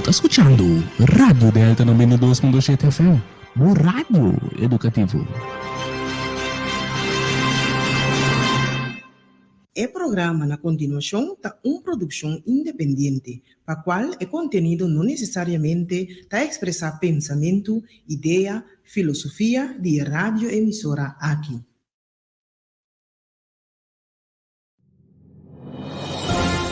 está escuchando Radio Delta 92.7 FM, o rádio educativo. O programa na continuação está uma produção independente, para qual o conteúdo não necessariamente está expressar pensamento, ideia, filosofia de rádio emissora aqui.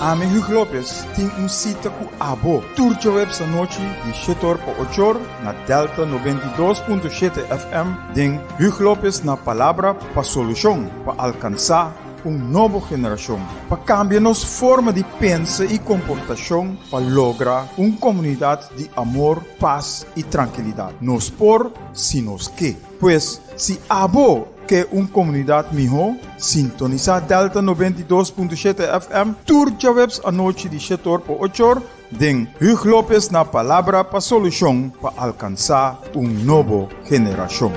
Ame Hugo Lopes tem cita com Abo. Turte web essa noite de 7 horas para 8 horas na Delta 92.7 FM. Den Hugo Lopes na palavra para solução, para alcançar nova geração. Para cambiar nossa forma de pensar e comportação, para lograr uma comunidade de amor, paz e tranquilidade. Nos por, si nos que. Pois, se Abo que uma comunidade melhor, sintonizar Delta 92.7 FM, turte webs a noite de 7 horas para 8 horas, den Hugo Lopes na palavra para solução para alcançar uma nova geração.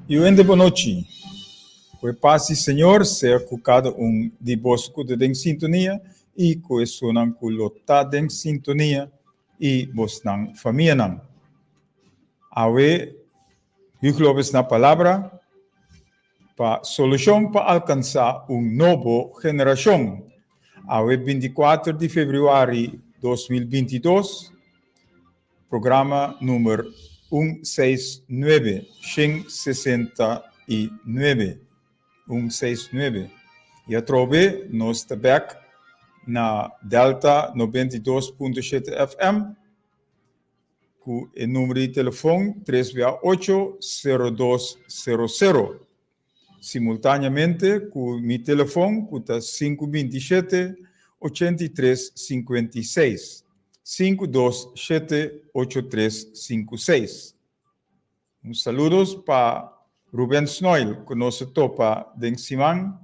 E o boa noite. Que paz e Senhor seja com cada de vós que está em sintonia e que sonam que está em sintonia e vos na família não. Awe, Hugo Lopes na palavra para solução para alcançar uma nova geração. Awe 24 de fevereiro de 2022, programa número 169, 169. E a trove nos back na Delta 92.7 FM com o número de telefone 368-0200. Simultaneamente com o meu telefone que está 527-8356. 527-8356. Saludos para Rubén Snoil, que nos topa de Simán.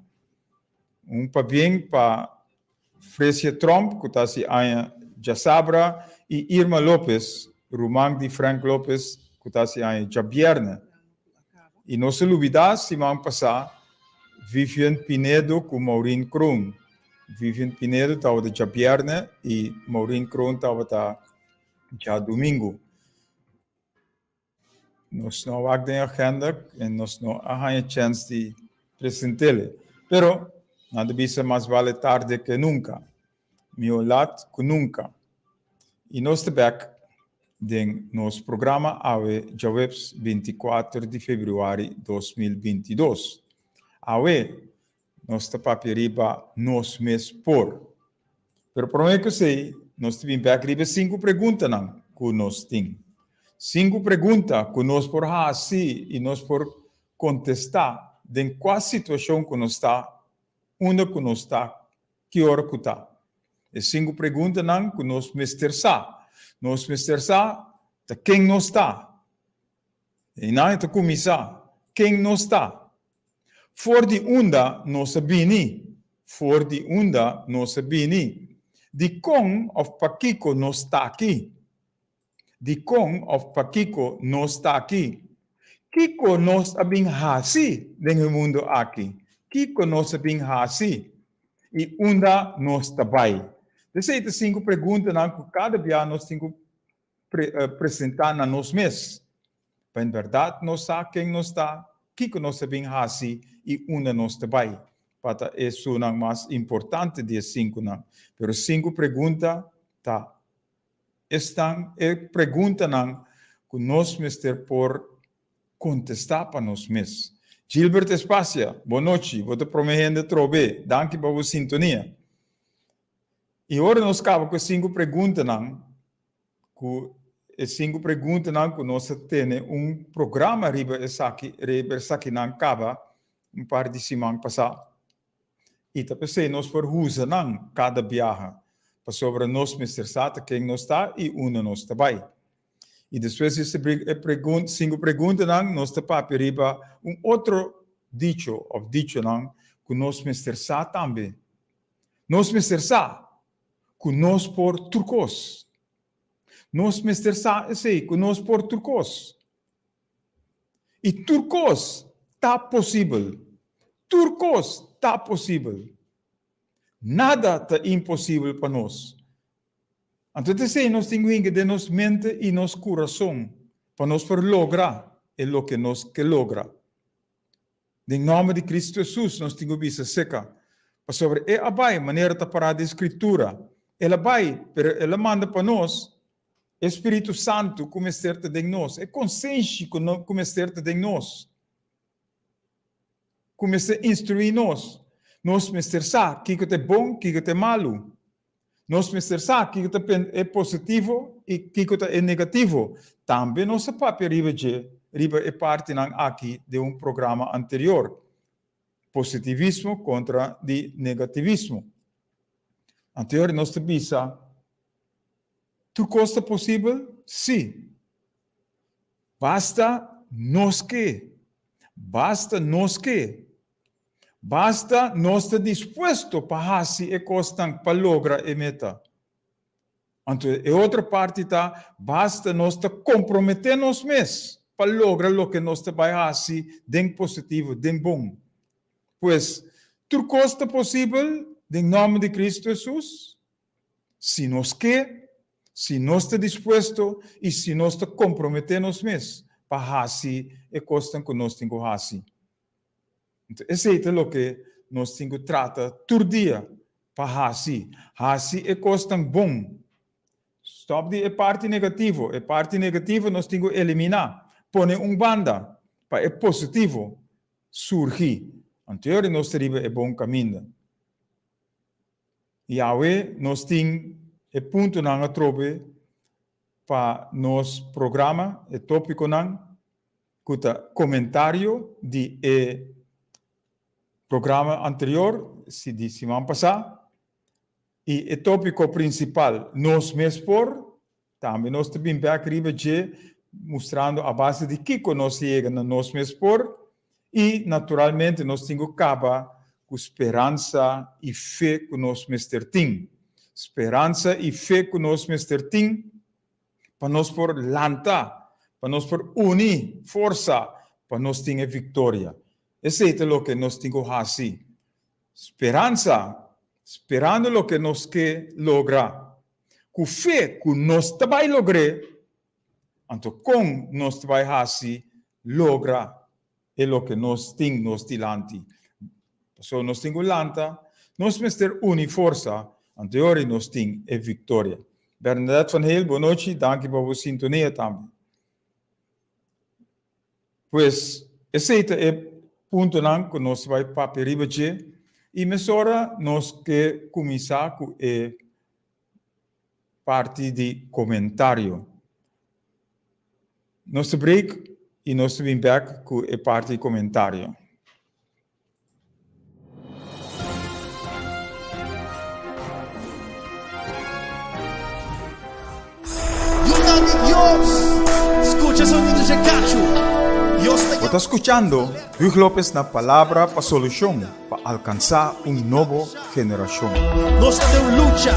Para bien para Frecia Trump, que está si Aya Jasabra, y Irma López, Rumán de Frank López, que está si Aya Jabierna. Y no se olvida, Simán pasa, Vivian Pinedo con Maureen Kroon. Vivian Pinedo estava de Jabierna e Maureen Kroon estava já domingo. Nós não temos agenda e nós não temos chance de apresentar. Pero, nada bisa mais vale tarde que nunca. Meu lado que nunca. E nós estamos back em nosso programa AWE Jawebs 24 de fevereiro de 2022. AWE nós estamos para riba nos mês por. Pero por que eu sei, nós temos back riba 5 perguntas não que nós temos. 5 perguntas que nós por assim e nós por contestar de qual situação que nós está, onde que nós está, que hora que está. E 5 perguntas não que nós mestersa. Nós mestersa de quem nós está. E não é de começar. Quem nós está. For die onda no sabini. For die onda no sabini. Die kong of pakiko no está aqui. Die kong of pakiko no está aqui. Kiko nos abing hasi dengan mundo aqui. Kiko nos abing hasi. E onda nos tabai. Dessa 5 perguntas que cada dia nós temos que apresentar na nos mês. Em verdade, nós está quem nós está. Kiko nos abing hasi. E uma nós também. Para isso é mais importante de 5 não. Pero 5 perguntas tá. Estão perguntas não que nós mister por contestar para nós mesmos. Gilbert Espacia, boa noite. Vou te prometendo trobe. Danke para a sintonia. E agora nós acabamos com 5 perguntas não. Que 5 perguntas não que nós temos programa riba aqui não acaba. Par de semana passada. E também nós por usa não cada viagem para sobre nós mister sata quem nós está e uma nós também. Y después de cinco preguntas, nos papi riba un otro dicho, o dicho, que nos mestersa también. Nos mestersa, que nos por turcos. Nos mestersa, esse, que nos por turcos. Y turcos, está posible. Turcos, está posible. Nada está imposible para nós. Entonces, nós temos que de nos mente e nos coração para nós lograr o que nós que logra. Em nome de Cristo Jesus, nós temos que ser seca. Sobre a vai maneira de parar de escritura. Ela vai, ela manda para nós Espírito Santo como certa de nós. É consciência como certa de nós. Como se instruir nós. Nós mestersa, que é bom, que é malo. Nós mestersa, que é positivo e que é negativo. Também nós papel riba é parte aqui de programa anterior. Positivismo contra de negativismo. Anterior nós bisa, tu costa possível? Sim. Basta nós que. Basta nós que. Basta nós estar disposto para fazer e costan para lograr a meta. Então, a outra parte está, basta nós estar comprometer nós mesmos para lograr o que nós vai fazer de positivo, de bom. Pois, tudo costa possível, em nome de Cristo Jesus, se nós quer, se nós está disposto e se nós está comprometer nós mesmos para fazer e costan que nós temos que fazer. Então, esse é o que nós temos que tratar todo dia para fazer. Fazer é coisa bom. Stop de parte negativa. A parte negativa nós temos que eliminar. Põe banda para o positivo surgir. Anterior nós teríamos bom caminho. E agora nós temos ponto na trobe para nosso programa, o tópico comentário de programa anterior, de semana passada, e o tópico principal, nós mesmos também nós também mostrando a base de que nós chegamos nós mesmos, e naturalmente nós temos que acabar com esperança e fé que nós mesmos temos. Esperança e fé que nós mesmos temos, para nós por lantar, para nós por unir força, para nós ter vitória. Esse é o que nós temos que fazer. Esperança, esperando o que nós queremos lograr. Com fé que nós também lograr, então com nós vai fazer, lograr o que nós temos diante. So, nós temos que lantar, nós mesmos unir força, anterior nós temos a vitória. Bernadette van Heel, boa noite, danke por sua sintonia também. Pois, esse é ponto que nós vai para ribejar e mesora nós que começar com a parte de comentário. Nós break e nós vem back com a parte de comentário. Escucha sonidos de cacho. Está escuchando Hugh López na palavra para solução, para alcançar nova geração. Nós temos luta,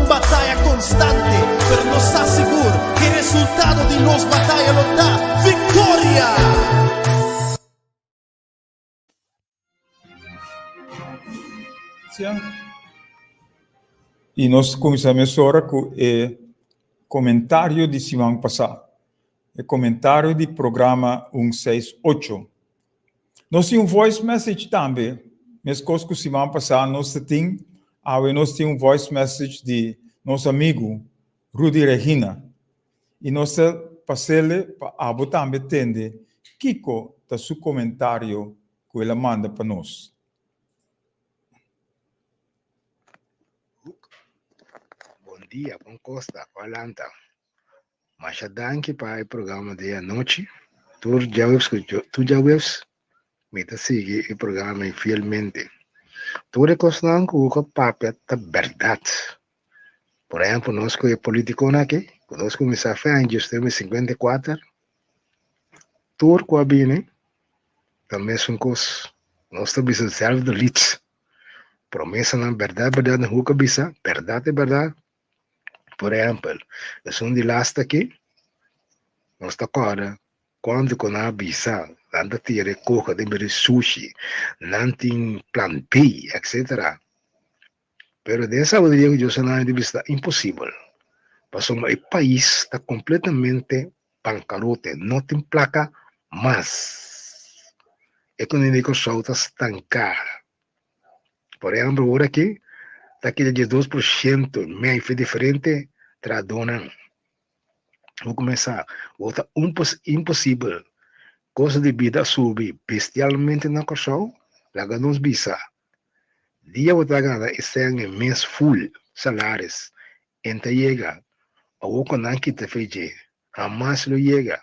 batalha constante, mas nós está seguro que o resultado de nossa batalha nos dá vitória. E nós começamos agora com o comentário de semana passada. O comentário do programa 168. Nós temos voice message também. Mas coisa que semana passada nós temos voice message de nosso amigo Rudy Regina. E nós passamos para Abu também entender Kiko da seu comentário que ele manda para nós. Bom dia, bom Costa, Valanta. Mas danke para o programa de anoche. Tu já ves, me sigue o programa fielmente. Tu recostan que o papel da verdade. Por exemplo, nós que é político aqui, nós começamos a fazer em 54, turco a bine, também são coisas, nós estamos a serve de leads. Promessa na verdade, não huca bisa, verdade é verdade. Por exemplo, é de last aqui, nós está agora, quando com a bisa, anda tira coca de sushi, não tem plan B, etc. Pero dessa maneira que eu sou de vista impossível. Porque o país está completamente bancarote, não tem placa mais. A economia está estancada. Por exemplo, agora aqui, está aqui de 2%, meio foi diferente, tradonam. Vou começar, outra impossível. Coisa de vida sube bestialmente na corção, lá nos bisa. Dia outra gana, esse ano é mês full, salários. Então chega, o que não quita feijão, jamais lo chega.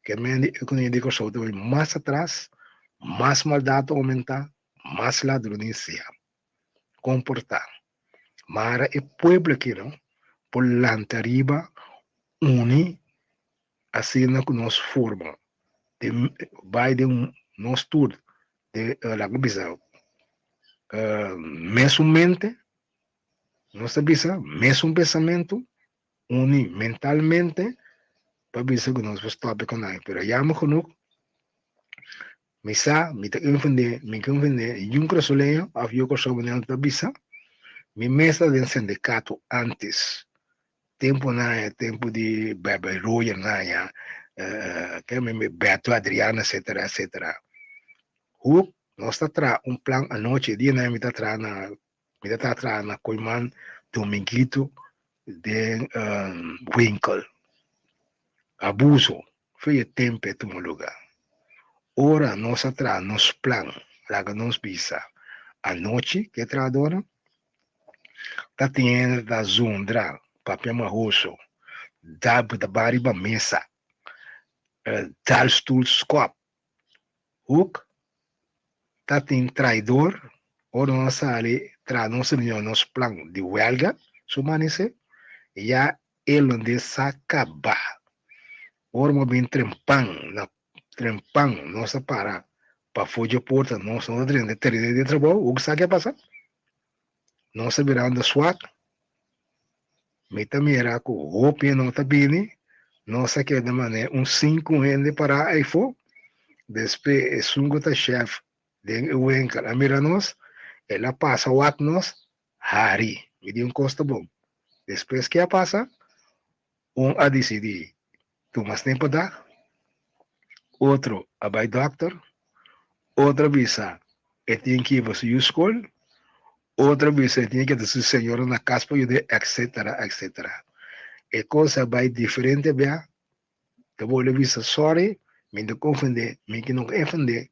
Que a minha economia de corção vai mais atrás, mais maldade aumenta, mais ladronícia. Comportar. Mara e pueblo aqui, não? Por lanta arriba, uni, assim que nós formamos. Vai de nós tudo, de la bisa, mesummente, nossa bisa, mesmo pensamento, uni mentalmente, para bisa que nós vamos stop com nós. Pero já me conheço, me sa, me te confundé, um crasoleio, havia que sou na bisa, me mesa de sindicato antes, tempo de Bebe Roya, que me Beto Adriana, etc, etc. Nós está plan a noite, dia na me está na Coiman Dominguito de Winkle. Abuso, foi tempo de um lugar. Ora, nós está nos plan, lá que nos visa. A noite, que tradora, está tendo da zundra, papel marroso, da bariba mesa, tal stool scope. Tá tem traidor, ou não sale, não se nos plan de huelga, sumanise, já ele onde se acaba. Ora, mas bem trempang, não se para, para fugir porta, não se não de trabalho, o que sabe que passa? Não se virando SWAT, meta mira com roupa não tá bem, não se quer de maneira 5 anos para aí for, depois é gota chefe, de Wenka, a mira nós, ela passa o ato nós, Hari, me deu custo bom. Depois que ela passa, a decidir, tu mais tempo dá, outro, a by doctor, outra visa, tem que ir você escola, outra visa, tem que ir seu senhor na casa para ajudar, etc, etc. É coisa vai diferente, bem, eu vou levar sorry, me não confundir, me que não ofender.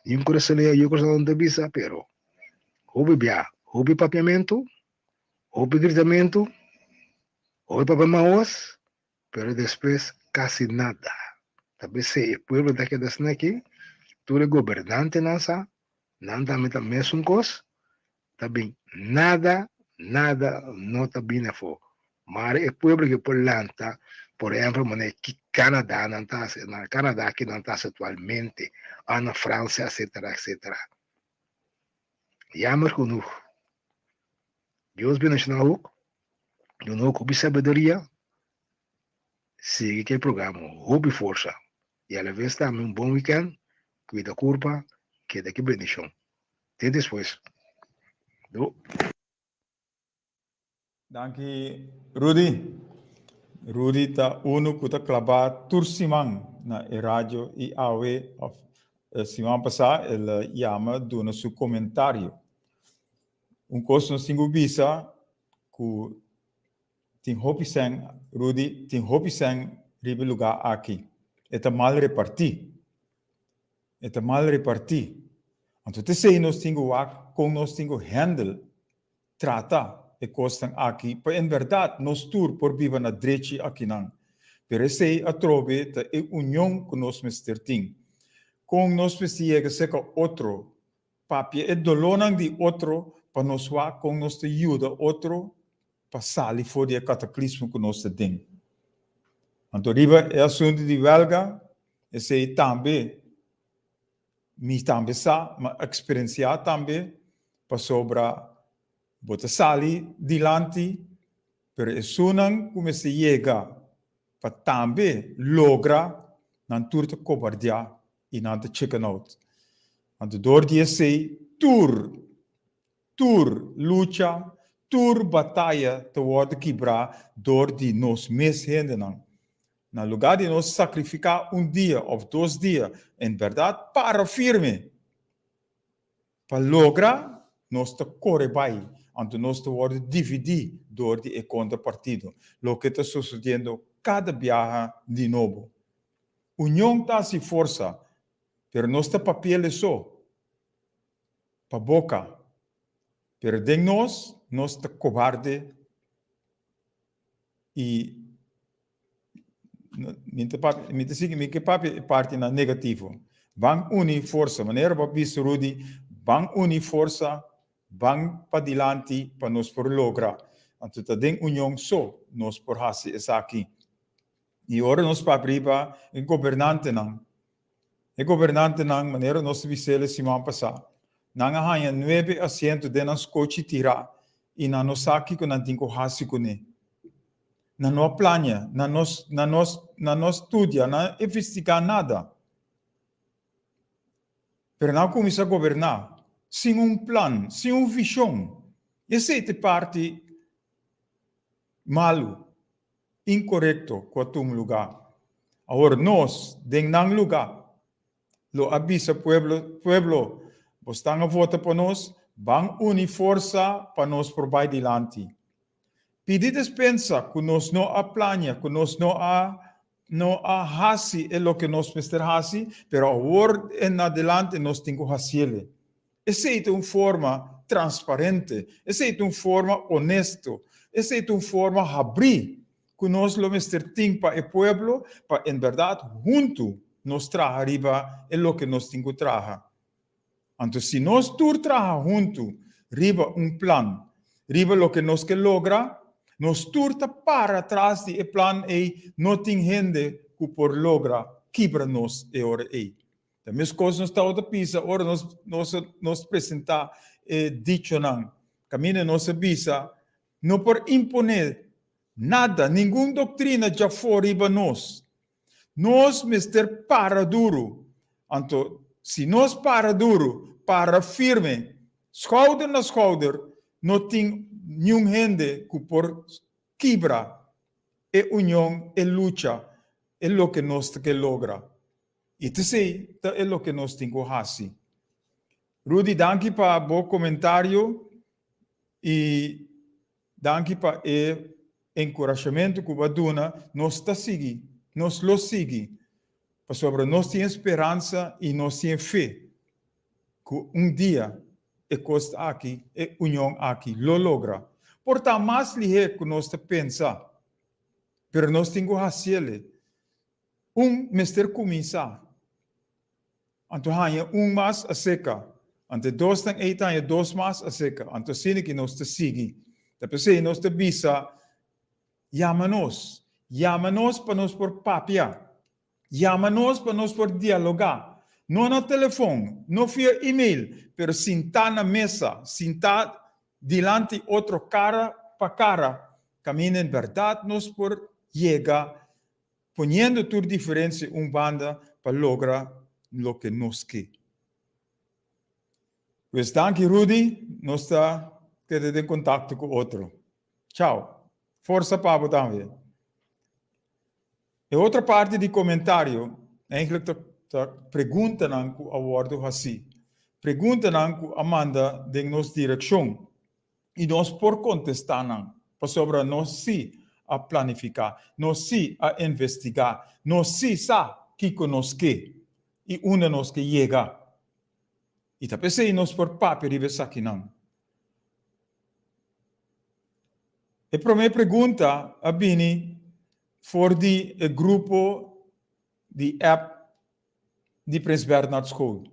Yung coração eu coração da visa, pero houve papiamento, houve gritamento, houve papamaos, pero depois quase nada. Talvez se o povo daqui da cena aqui, todo o governante nada me mesmo coisa, também nada, não está bem na fo. Mas o povo que por lanta, por exemplo, que Canadá não está, na Canadá que não está atualmente, na França, etc, etc. Jammer genoeg. Deus nacional, eu não houve sabedoria, siga aquele programa, houve força. E a vez também bom weekend, cuida curva, que daqui bendição. Até depois. Danke, Rudy. Rudy ta uno kuta klaba tursimang na radio e awe of semana passada ele chama dona su comentário. Coisa no single visa que tem hopisen Rudy tem hopisen ribe lugar aqui. É mal reparti. Então te sei nós tingo wak com nós tingo handle trata e costan aqui, para em verdade nós tur por viver na direita aqui não. Pero sei a trove ta e união com nós mister ting. Com nós precisa que seca outro papia e dolonan de outro para nós wa com nós te ajuda outro passar ali fora o cataclismo que nós temos. Então, riba é assunto de velga, esse aí também, me também sabe, mas experienciar também, para sobra, botar sali dilante, pero é sunan como se chega, para também lograr, não turta cobardia e não te chicken out. Então, door die sei, lucha, batalha, te worden quebrar, door die nos mishinderen. Na lugar de nós sacrificar dia ou 2 dias, em verdade, para firme, para lograr, nós te corre bem, então nós te worden dividir door die contrapartido. Lo que está sucedendo cada viaje de novo. União está se força, pero nós te papel só, para boca. Pero de nós te cobarde e me que parte na negativo. Van unir força, maneira para bis Rudy, van unir força, van para diante para nós por lograr. Então, tá den união só, nós por fazer isso aqui. E ora nós para priva, o governante não. O governante não, maneira nós visele semana passada. Não há 9 assentos de nas coche tirar e na nossa aqui que não tem que fazer com ele. Não nos plania, não nos estudia, não investiga nada. Pero não começa a governar sem plano, sem visão. Essa é a parte malo, incorreto, com um lugar. Agora nós, em um lugar, lo avisa pueblo, vocês estão a votar por nós, vão unir força para nós por vai adiante. Pedir dispensa que nós não a plania, que nós não a hasi é o que nós precisamos hasi, pero agora em adelante nós temos que fazer. Essa é uma forma transparente, essa é uma forma honesta, essa é uma forma abrir que nós lo mestertim para o pueblo, para em verdade junto nos traga arriba é o que nós temos que traga. Então, se nós todos traga junto, arriba plano, arriba o que nós que logra, nós turta para trás de plan e não tem gente que por logra quebra nos e ora e. Da mesma coisa nós está outra pisa, ora nós apresentar dicho não. Caminho nossa visa, não por imponer nada, nenhuma doutrina já for riba nós. Nós mister para duro. Então, se nós para duro, para firme, shoulder na shoulder, não tem nenhum gente que por quebra e união e luta é o que nós que logra. E te sei, é o que nós temos que fazer. Rudy, danke para o bom comentário e danke para o encorajamento que você dá. Nós está seguindo, nós lo seguimos. Sobre nós temos esperança e nós temos fé que dia e costa aqui, e união aqui, lo logra. Portanto, mais ligeiro que nós pensa, pero nós temos que fazer mister começar. Então, há mais a seca. Então, 2 tem 2 mais a seca. Então, sim que nós te seguimos. Depois, nós te visa, chama-nos para nós por papia, chama-nos para nós por dialogar. Não no telefone, não via e-mail, pero sentar na mesa, sentar diante outro cara para cara, caminho em verdade nós por chegar, ponendo tudo diferença banda para lograr o que nós quer. Pues danke Rudy, nós está tendo contato com outro. Tchau. Força Pablo também. E outra parte de comentário, eigenlijk pergunta não que abordo assim. Pergunta não que Amanda de nossa direção e nós por contestar não, para sobre nós sim a planificar, nós sim a investigar, nós sim sabe que nós quer e onde nós que chega. E tá pensei nós por papel e ver aqui não. E para minha pergunta a Bini for de grupo de app de Prins Bernhard School.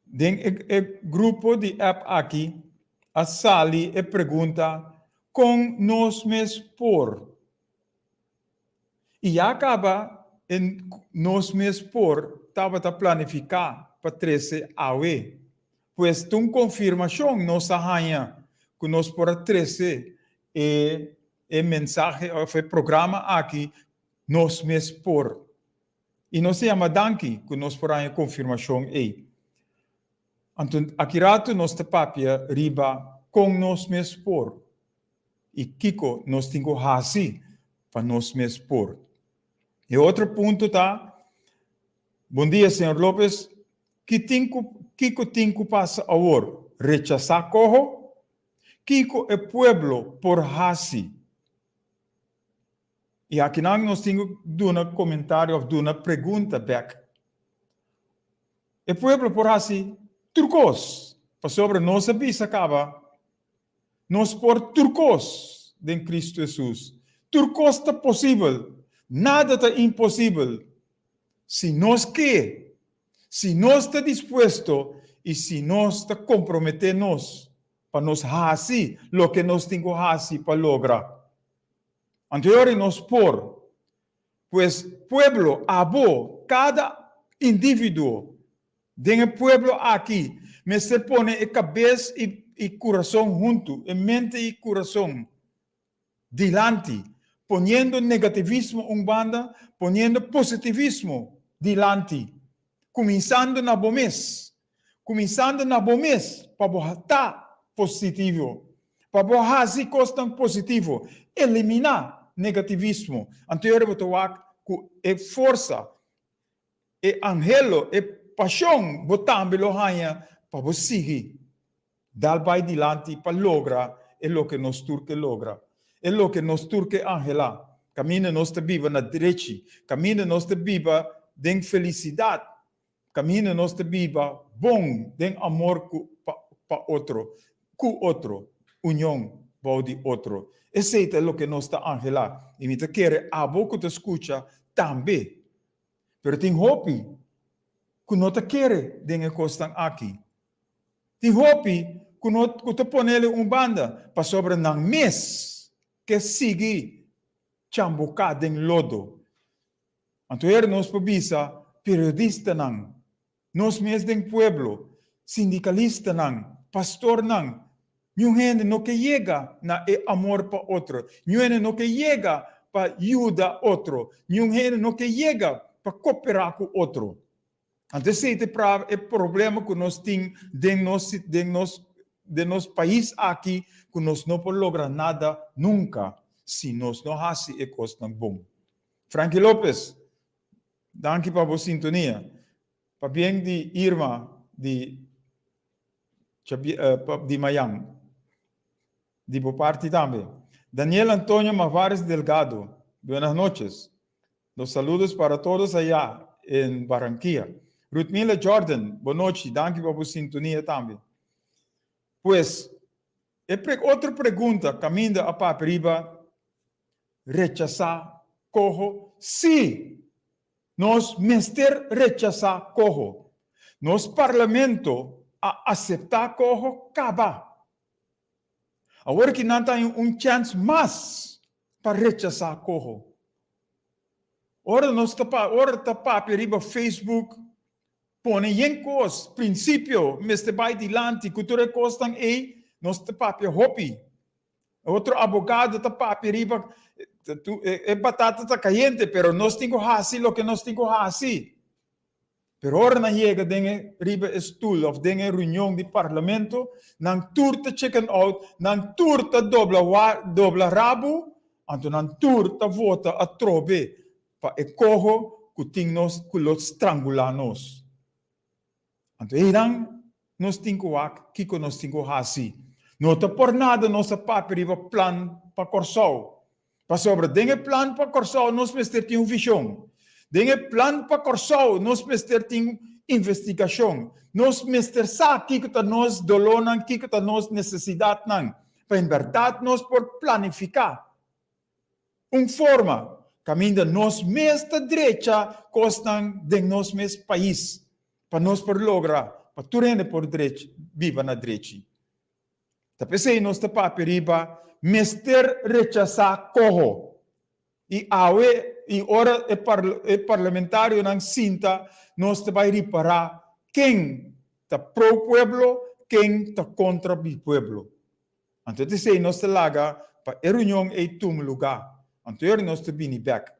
Den grupo de app aqui, a sali e pergunta com nós mesmos por. E acaba em nós mesmos por, estava a planificar para 13 awe. Pois tem confirmação nossa rainha que nós por 13 e mensagem, foi programa aqui, nós mesmos por. E nós se chama danki, que nós por aí confirmação aí. Então, aqui rato nós te papia riba com nós mesmos por. E Kiko nós temos hasi para nós mesmos por. E outro ponto tá, bom dia, senhor Lopes, Kiko tinko passa agora, rechazar cojo, Kiko é pueblo por hasi. E aqui nós temos um comentário ou uma pergunta back. O pueblo por hasi, turcos, para sobre nossa bisa acaba, nós por turcos de Cristo Jesus. Turcos está possível, nada está impossível. Se nós quer, se nós está disposto e se nós está comprometernos para nos hasi, lo que nós temos hasi para lograr. Anterior nós por, pues pueblo, abo, cada indivíduo, de pueblo aqui, me se pone a cabeça e coração junto, e mente e coração, dilante, poniendo negativismo banda, poniendo positivismo dilante, começando na bomês, para botar positivo, para botar se costam positivo, eliminar negativismo. Anterior botar é força, é angelo, é paixão, botar belohanha para você seguir, dar vai dilante para lograr é o que nós turque logra. É o que nós turque angela. Caminho nós te viva na direita, caminho nós te viva de felicidade, caminho nós te viva bom, de amor para outro, com outro, união para o outro. Esse é o que nós está angela. E me te quer a boca te escuta também. Pero tem hopi que não te quer de costan aqui. Tem hopi que não te põe banda para sobre não mês que sigue chambucar de lodo. Então, nós pobisa periodista não, nós mesmos de pueblo, sindicalista não, pastor não, nenhum gente não que chega na amor para outro, nenhum gente não que chega para ajudar outro, nenhum gente não que chega para cooperar com outro. Então, esse é o problema que nós temos de nosso país aqui, que nós não podemos lograr nada nunca, se nós não fazemos coisas tão bom. Frankie Lopes, danke para a sintonia. Para bem de Irma, de Miami, de parte também. Daniel Antonio Mavares Delgado, buenas noches. Los saludos para todos allá en Barranquilla. Ruthmila Jordan, boa noite, danke para a sintonia também. Pues, outra pergunta, caminho a paperiba, rechazar, cojo, sim, nós mester rechazar, cojo, nos parlamento a aceitar, cojo, acaba. Agora que não tem chance mais para rechazar, cojo. Ora nós tá paperiba Facebook, põe em coisas, princípio, meste vai dilante, cultura costam aí, nós te papel hobby. Outro advogado te papel riba, é batata tá caliente, pero nós temos assim o que nós temos assim. Pero ora na chega dengue riba stool of dengue reunião de parlamento, nang turta chicken out, nang turta dobla rabo, anto nang turta vota a trobe pa e cojo kutingnos kulot strangulanos. Então, nós temos que nós temos assim. Não está por nada nossa papel plan para Corsol. Para sobre dengue plan para Corsol, nós precisamos ter uma visão. Dengue plan para Corsol, nós precisamos ter investigação. Nós precisamos saber que nós dolonan, que nós necessidade não. Para em verdade nós por planificar. Uma forma, caminho nós mesma direita, costam de nós mesmo país. Para nós por lograr, para tu rende por direito, viva na direita. Tapos nos papi riba, mister rechazar cojo. E awe, e ora parlamentário ng sinta, nos vai reparar quem está pro pueblo, quem está contra o pueblo. Então, nos laga para a reunião e tum lugar. Então, nos bini back.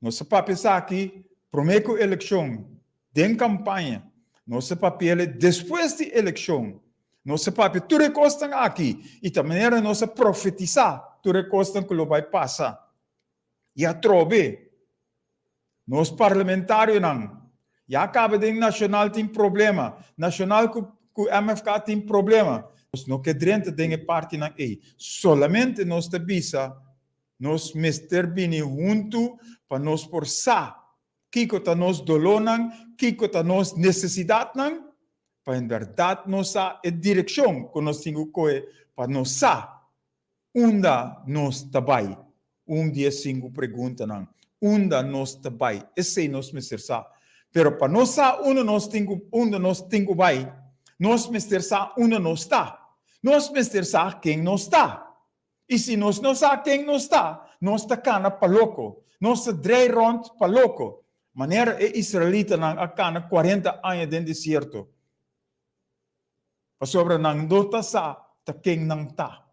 Nos papi aqui, prometo eleição, den campanha. Nos papi depois de eleição. Nos papi, tu recostam aqui. E também era nos profetizar, tu recostam que lo vai passar. E a trove, nos parlamentários não. E acaba de nacional tem problema. Nacional que MFK tem problema. Nós não queremos ter parte na EI. Solamente nós tabisa, nós mister bini junto para nos forçar. Kiko ta nos dolonan, kiko ta nos necessidade não. Para em verdade nós a direção que nós temos para nós unda nos tabai. Dia 5 pergunta não. Unda nos tabai. Esse nós mister sa. Pero para nós unda nós tenho vai. Nós mister sa unda nós está. Nós mister sa quem nós está. E se nós não sa quem nós está cana para louco. Nós drei rond para louco. Maneira é israelita não a cana 40 anos dentro do deserto. Para sobre não dota sa ta quem não está.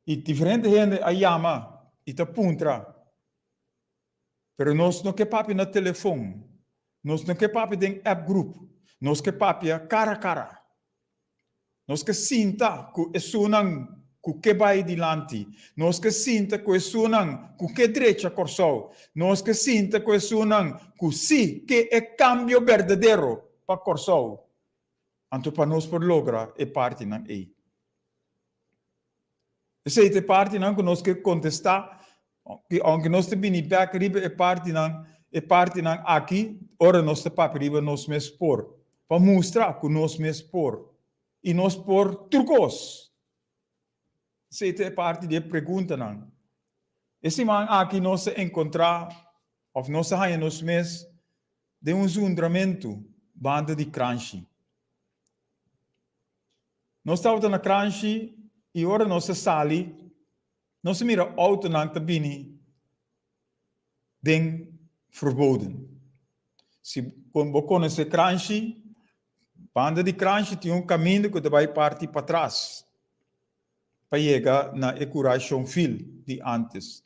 E diferente gente a chama e te puntra. Pero nós não que papi na telefone. Nós não que papi em app group. Nós que papi cara a cara. Nós que sinta que é sunang que vai dilante. Nós que sinta que é sunang que direita corsou. Nós que sinta que é sunang que sim que é cambio verdadeiro para corsou. Então para nós por lograr é parte não é. Essa é parte não que nós que contestar, que aunque nós te bini back riba é parte não aqui, ora nós te papi riba nós me expor, para mostrar que nós me expor e nós por trucos. Essa é parte de pergunta não. Esse man aqui nós encontrar, ou nós há nos mes de zundramento banda de crunchy. Nós estamos na crunchy. E ora nós sali, nós mira auto na tabini, den verboden. Se quando conhece crunchy, banda de crunchy tem caminho que vai partir para trás, para chegar na ecuration fil de antes.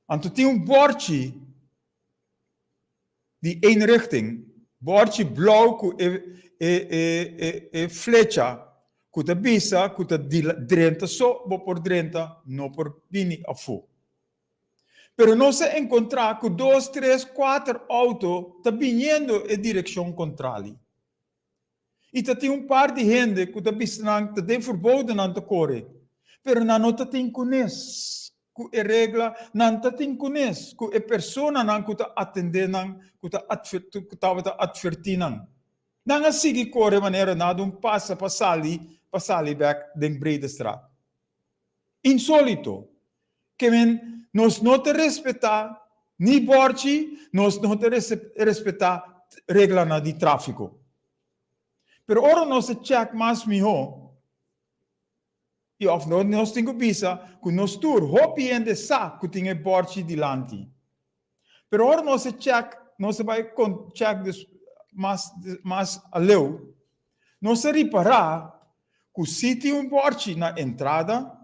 Então tem bordje de eenrichting, bordje blauw e flecha. Kuta bisa, kuta drenta so, bo por drenta, no por bini a fu. Pero no se encontrar com 2, 3, 4 autos tá vindo em direção contrária. E tá tem par de gente que tá bisa nang tá tem verboden não te corre. Pero não tá tem conhece, que é regra não tá tem conhece, que é persona não que tá atender não, que tá advertir não. Não é assim que corre maneira nada passa para sali back den brede straat. Insólito. Que nós não te respeitar ni bordje, nós não te respeitar regra de tráfico. Pero ora nós check mais melhor. E of nós temos visa que nós tur hopi en de sa que tinha bordje dilante. Pero ora nós check, nós vai check mais aleu. Nós reparar que se tem bordje na entrada,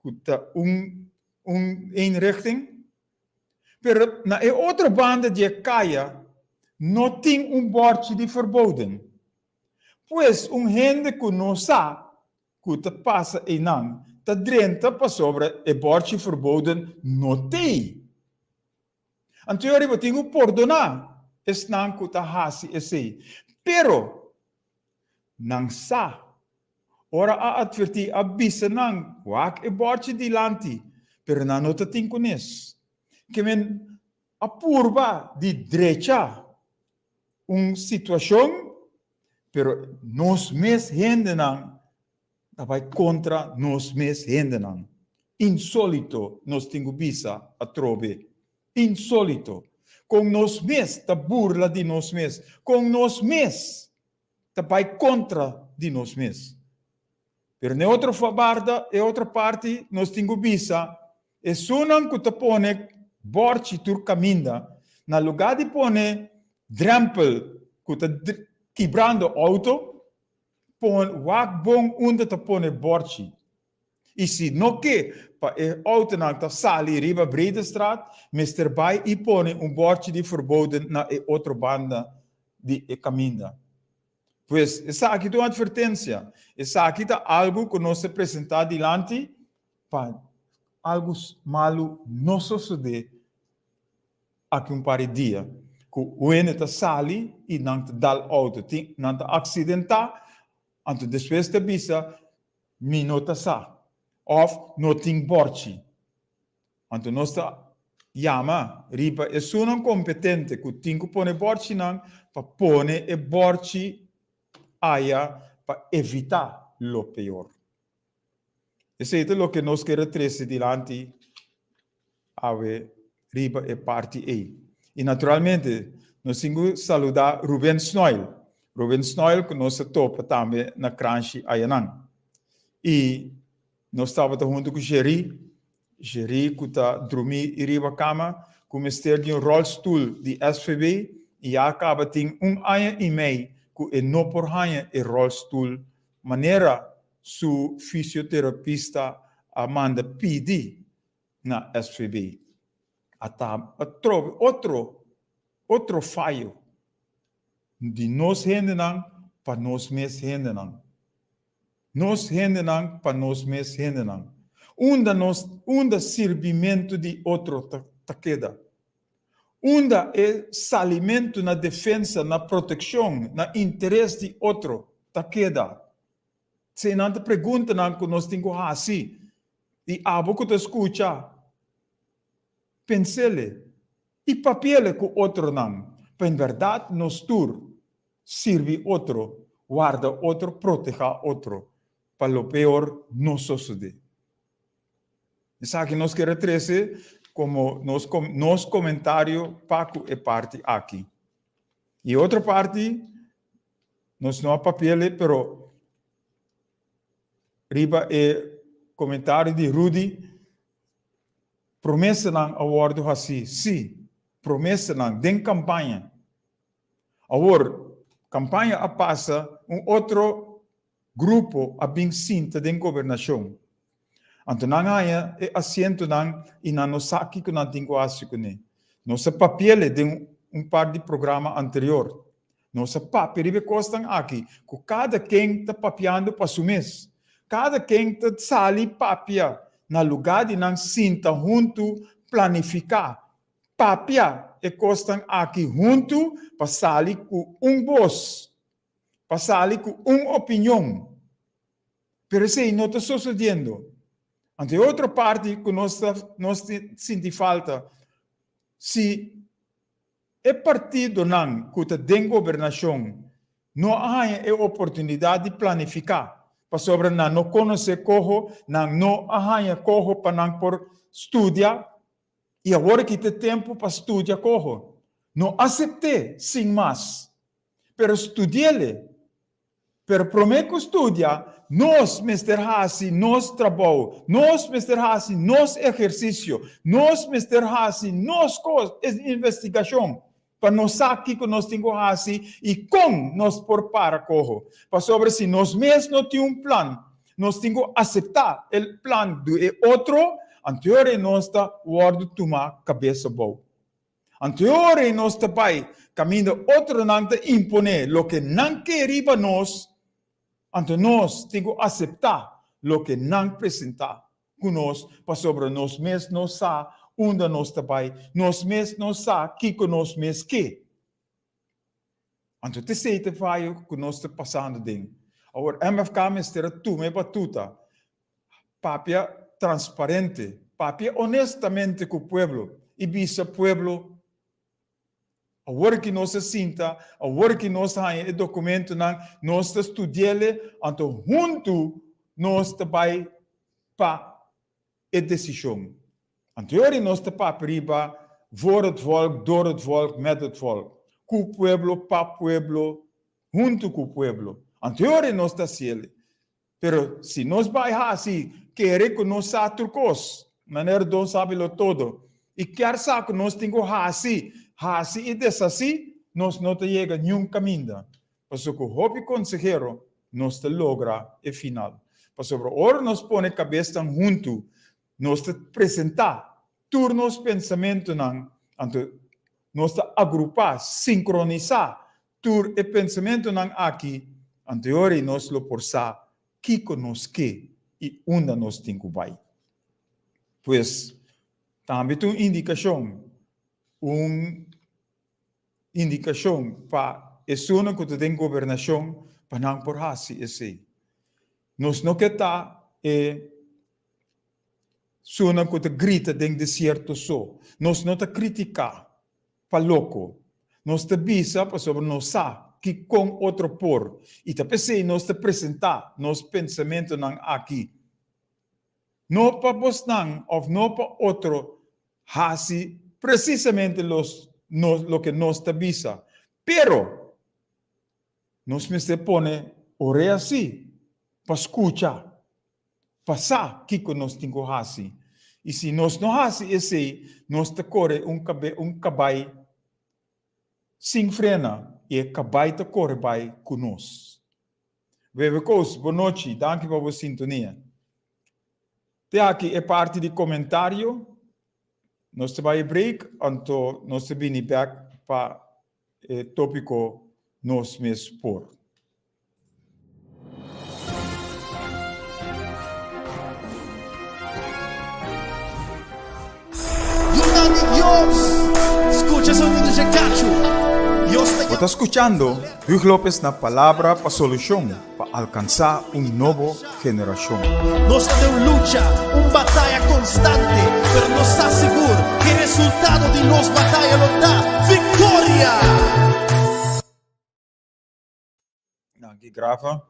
que tá inrichting, pero na outra banda de caia não tem bordje de verboden. Pois gente que não sabe que te passa e não, te drenta para sobre e bordje verboden não tem. Então eu tenho que perdonar, esse não que te hasi esse. Pero, não sabe. Ora a advertir, avisa nang, wak e bordje dilante, pero na nota tem conhece. Que men apurva de direita situação, pero nos mes gente nang, vai contra nos mes gente nang. Insólito nos tenho visa a trove. Insólito. Com nos mes, ta burla de nos mes. Com nos mes, vai contra de nós mesmos. Pero na outra parte, nós temos visa, e sunan que te pone borchi tur caminda, na lugar de pone drempel, que te quebrando auto, pon wak bom onde te pone borchi. E se não quer, para o auto não está sali riba brede straat, Mr. Bai e pone borchi de verboden na outra banda de caminda. Pues, essa aqui é uma advertência. Essa aqui é algo que nós apresentar diante para algo malo não suceder aqui par de dia. Que o ene está sali e não te dá auto, não te acidentar, então depois te bisa, mi não te sa. Of não tem borchi. Então nós está chama, riba, é só não competente que tem que pôr borchi não, para pôr e borchi para evitar o pior. Isso é o que nós queremos trazer diante a riba e parte E. E naturalmente, nós temos que saludar Ruben Snoil. Ruben Snoil que nós topa também na Cranchi Ayanang. E nós estávamos junto com Jerry que está dormindo em riba cama, com o mistério de rolstoel de SVB, e acaba tem ano e meio que não por hanha e rolstoel, maneira su fisioterapista Amanda pedi na SVB. Trove outro fallo de nós hendenang para nós mes hendenang. Nós hendenang para nós mes hendenang. Unda servimento de outro taqueda. Unda é salimento na defesa, na proteção, na interesse de outro taqueda. Se não te pergunta não que nós temos assim, e abo que te escuta, pensele, e papel que outro não, para em verdade nós tur serve outro, guarda outro, proteja outro, para o pior não suceder. Isso aqui nós queremos trazer como nos comentário Paco e parte aqui. E outra parte, nós não há papel, pero riba e comentário de Rudy, promessa não awardo assim, sim, promessa não, den campanha. Agora, campanha a passa outro grupo a bem sinta den governação. Então, não há assento não e não nos aqui que não tem quase com ele. Nossa papel de par de programa anterior. Nossa papel ribe costam aqui, que cada quem está papiando para o mês. Cada quem está sali papia na lugar de não sinta junto planificar. Papia e costam aqui junto para sali com voz, para sali com opinião. Pero isso não está sucedendo. Ante outra parte que nós sentimos falta, se é partido não que tem governação, não há a oportunidade de planificar, para sobre não conhecer corro, não há corro para não por estudar, e agora que tem tempo para estudar corro. Não aceitei, sem mais, pero estudiele, pero prometo estudar, nós, Mr. Hassi, nós trabalho, nós, Mr. Hassi, nós exercício, nós, Mr. Hassi, nós investigação, para nós aqui que nós temos Hassi e com nós por para corro. Para sobre se nós mesmos não temos plano, nós temos que aceitar o plano do outro, anterior nós está guardo tomar cabeça boa. Anterior nós está vai caminho outro não te impone, lo que não queriba nós. Então, nós temos que aceitar o que não apresentar conosco, para sobre nós mesmos não sabe onde nós estamos, nós mesmos não sabe o que nós mesmos queremos. Então, você te vai o que nós estamos passando dentro. Agora, MFK mistério tu me batuta, papia transparente, papia honestamente com o pueblo, e bisa pueblo. Agora que nós sinta, agora que nós temos o documento, nós estudamos, então junto nós vai para a decisão. Anterior nós para priva, voor het volk, door het volk, met het volk. Com o pueblo, para pueblo, junto con el pueblo. Anterior nos está haciendo. Pero si nos va así, querer que nos turcos, manera de saberlo todo, y quer saber que nos tengo así y desasí, nos no te llega ni un camino. Por eso que el hobby consejero nos te logra el final. Por eso ahora nos pone cabeza junto, nos te presenta turnos pensamientos, nos te agrupar, sincronizar tur el pensamiento aquí, anterior y nos lo porsa, que nos que y una nos tengo vai. Pues, también una indicación para es una que tem governação para não por assim esse. Nós não que tá suna que te grita dentro deserto só. Nós não te criticar para louco. Nós te bisa para sobre nós sabe que com outro por e te pensei nós te apresentar nos pensamento não aqui. Não para vos não ou não para outro assim precisamente lo que nos te bisa. Pero nos me se pone ore así para escuchar, pasar que nos tengo así. Y si nos no hace ese, nos te corre un caballo sin frena y el caballo te corre by con nos. Bebecos, boa noite, danke por a sintonia. Te aqui é parte de comentário. Nós te vai break, então nós te vini back para o tópico nos mes por. Dios, escucha esse ouvido de cacho. Você está escutando Hugh Lopes na palavra para solução, para alcançar nova geração. Nós temos luta, batalha constante, pero nos está seguro que o resultado de nos batalha lo dá vitória. Aqui grava.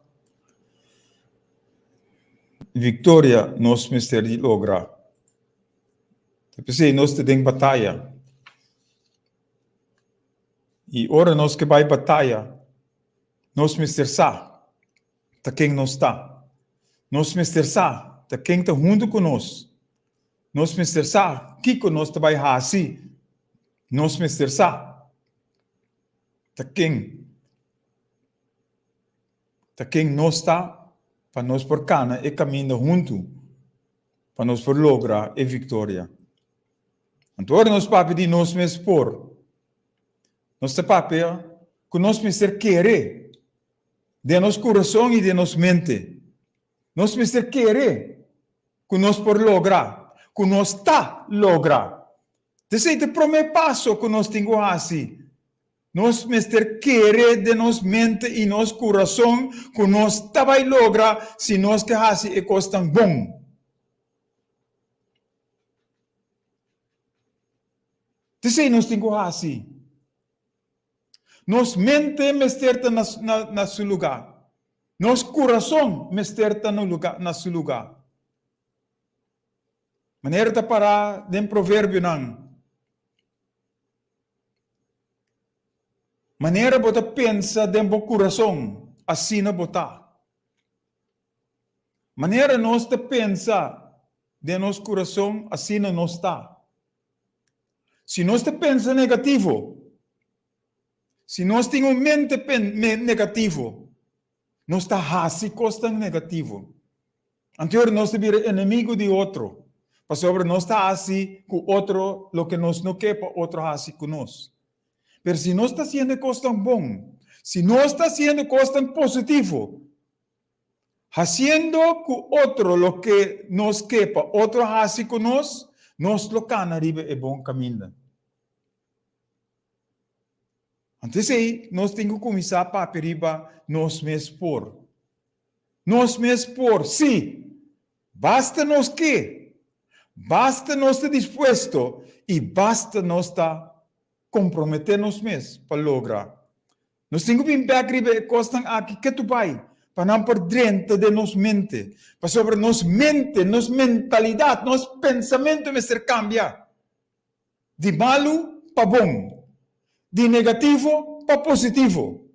Vitória nos mistério de lograr. Pensei, nós temos batalha. E ora nós que vai batalha, nós mistério sabe, tá quem nós está. Nós mistério sabe, tá quem está junto conosco. Nós mistério sabe, que nós vai assim. Nós mistério sabe, tá quem nós está, para nós por cana e caminho junto, para nós por lograr a vitória. Então, nós papi de nós mesmos por. Nós papi que nós mesmos querer de nosso coração e de nossa mente. Nós mesmos querer que nós por lograr, que nós está lograr. Esse é o primeiro passo que nós temos assim. Nós mesmos querer de nossa mente e nosso coração que nós está vai lograr se nós que assim é coisa tão bom. Esse nós temos assim. Nos mente mesterta na seu lugar. Nos coração mesterta na seu lugar. Maneira de parar de provérbio não. Maneira de pensar de coração assim na botar. Maneira nós de pensar de nosso coração assim na nós está. Se nós te pensa negativo, se nós temos mente negativo, nós está assim costa negativo. Anterior nós devia inimigo de outro, para sobre nós está assim com outro, lo que nós não quer para outro assim com nós. Mas se nós está sendo coisa bom, se nós está sendo coisa positivo, fazendo com outro lo que nós quer para outro assim com nós lo cana arriba é bom caminho. Antes aí, nós temos que começar para periba nós mesmos por. Nós mesmos por, sim. Basta nós que. Basta nós estar disposto e basta nós estar comprometer nós mesmos para lograr. Nós temos que vir arriba coisas aqui que tu vai, para não por dentro de nossa mente, para sobre nossa mente, nossa mentalidade, nosso pensamento me ser cambia. De malo para bom. De negativo para positivo.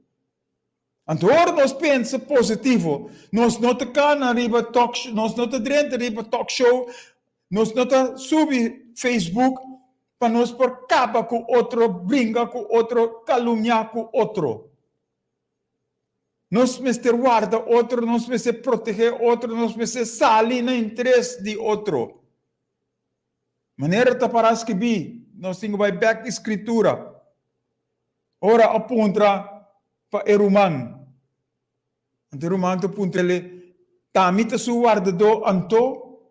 Agora nós pensa positivo. Nós não te cana riba talk show, nós não te drenta riba talk show, nós não te subir Facebook para nós por capa com outro, brinca com outro, caluniar com outro. Nós mestre guarda outro, nós mestre proteger outro, nós mestre salir no interesse de outro. Maneira tá para escrever, nós temos que back escritura. Ora apunta para o romano. Ante romano apunta ele, tamita su guarda do anto,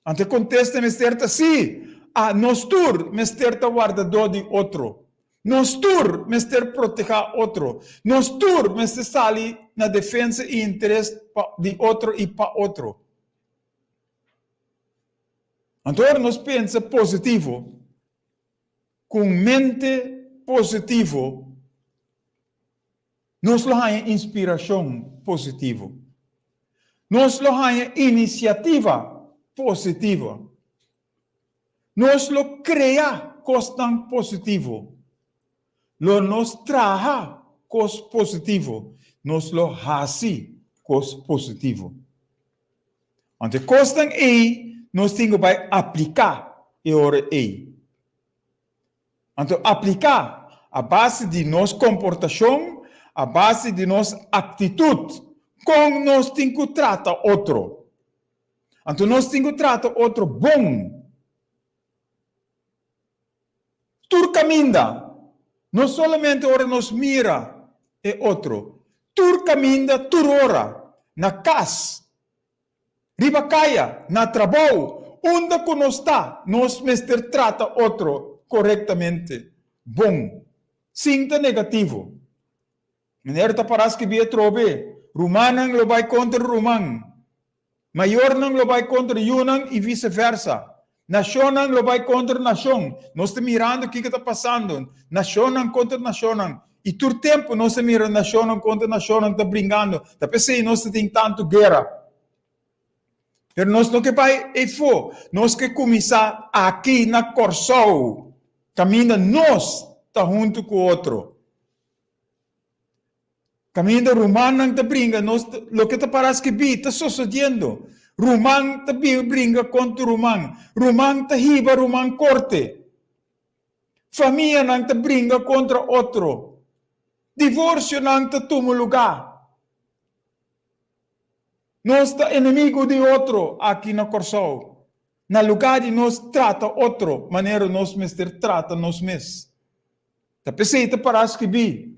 ante contesta mesterta sim. Nós tur mesterta guarda do de outro. Nós tur mester proteger outro. Nós tur mester sali na defesa e interesse de outro e para outro. Então nós pensa positivo, com mente positivo, nós lo há inspiração positiva. Nós lo há iniciativa positiva. Nós lo crea coisas positivo. Lo nos traha coisas positivo. Nós lo hasi coisas positivo. Ante coisas aí, nós temos que aplicar e ora aí. Então, aplicar a base de nossa comportação, a base de nossa atitude, como nós temos que tratar outro. Então, nós temos que tratar outro bom. Tur caminha, não somente ora nos mira e outro. Tur caminha, tur ora, na casa, riba caia, na trabalho, onde que nós está, nós mestre trata outro corretamente, bom, sinta negativo. Maneira tá para que bia trobe, Rumanang lo vai contra Rumang, Maior nang lo vai contra Yunang e vice-versa. Nacionang lo vai contra nação. Nós estamos mirando o que está passando. Nacionang contra nacionang. E todo tempo nós estamos mirando nacionang contra nacionang, está brincando. Tá pensando, nós temos tanto guerra. Pero nós não que vai e for. Nós que começar aqui na Corsol. Caminha nós tá junto com o outro. Caminha Rumanang tá brinca. Nós lo que tá parece que bi tá sucedendo. Rumang ta brinca contra Rumang. Rumang ta hiba Rumang corte. Família nang ta brinca contra outro. Divórcio nang ta tumo lugar. Nós ta inimigo de outro aqui na Corsol. Na lugar de nós trata outro, maneira nós mestre trata nós mes. Ta peseta para escrever.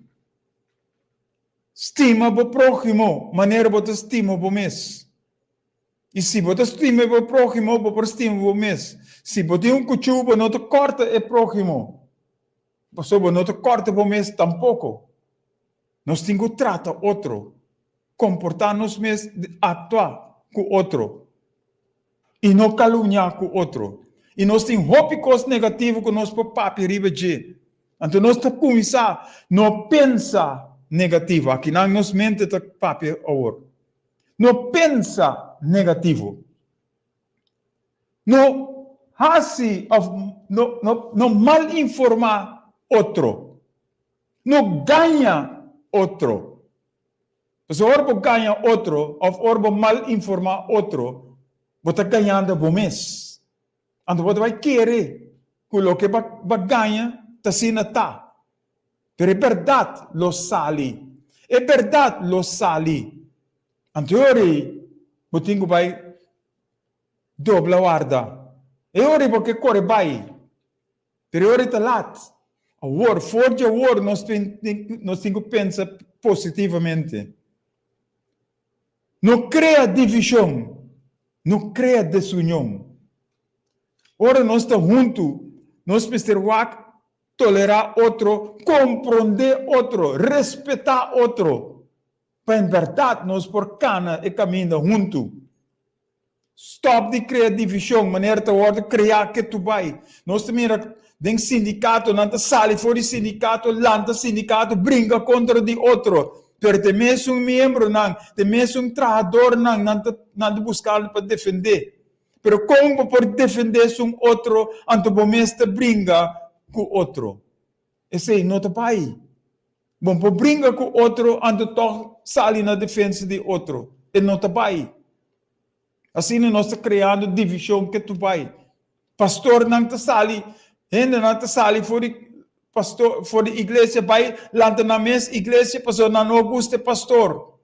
Estima bo próximo, maneira bo ta estima bo mes. E se você estima o próximo, você estima o mês. Se você tem cuchubo, não te corta o próximo. Você não te corta o mês tampouco. Nós temos que tratar outro. Comportar-nos mesmo, atuar com outro. E não caluniar com outro. E nós temos coisas negativas que nós papi riba de. Então nós temos que começar, não pensar negativo. Aqui não nos mente tá papi agora. Não pensa negativo. Não hace, não mal informar outro. Não ganha outro. Se orbo ganha outro, ou orbo mal informar outro, você ganhando bom mês. Então você vai querer que o que vai ganhar, tá sina tá. Pero é verdade, lo sali. É verdade, lo sali. Anteori, botingo vai dobla guarda. E ora porque corre vai. Pero ora tá lat. A war, forge a war, nós temos que pensar positivamente. Não cria divisão. Não cria desunião. Ora nós estamos juntos. Nós precisamos tolerar outro, compreender outro, respeitar outro. Para em verdade nós por cana e caminho junto. Stop de criar divisão, maneira de ordem criar que tu vai. Nós também tem sindicato, não sale fora do sindicato, lanta sindicato, brinca contra de outro. Pero tem mesmo membro, não, tem mesmo trabalhador, não buscar para defender. Pero como por defender um outro, anto bomesta brinca com outro. Esse não te vai. Bom, por brincar com outro, ando toch sair na defesa de outro. E não tá vai. Assim nós estamos criando divisão que tu vai. Pastor não está sali, gente não está sali pastor for de igreja vai lá na mesma igreja, pastor não gosta pastor.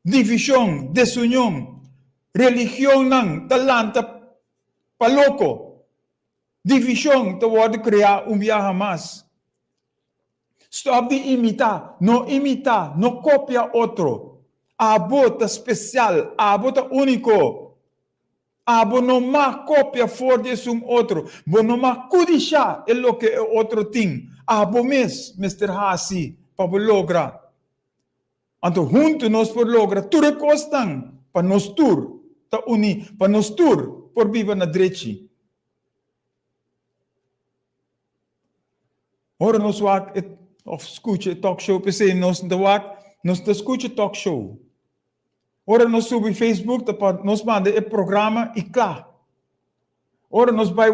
Divisão, desunião, religião não talanta pa louco. Divisão te pode criar viaje mais. Stop de imitar, não copia outro. Abo tá especial, abo tá único. Abo não má copia for de outro. Bo não má kudisha é o que é outro tem. Abo Mr. Hasi, para lograr. Então, juntos nós por lograr, tudo costam para nós tur, tá uni, para nós tur, por viver na direita. Ora nós escuta talk show, pensei nós escuta talk show. Ora nós subimos Facebook, nós manda o programa e claro. Ora nós vai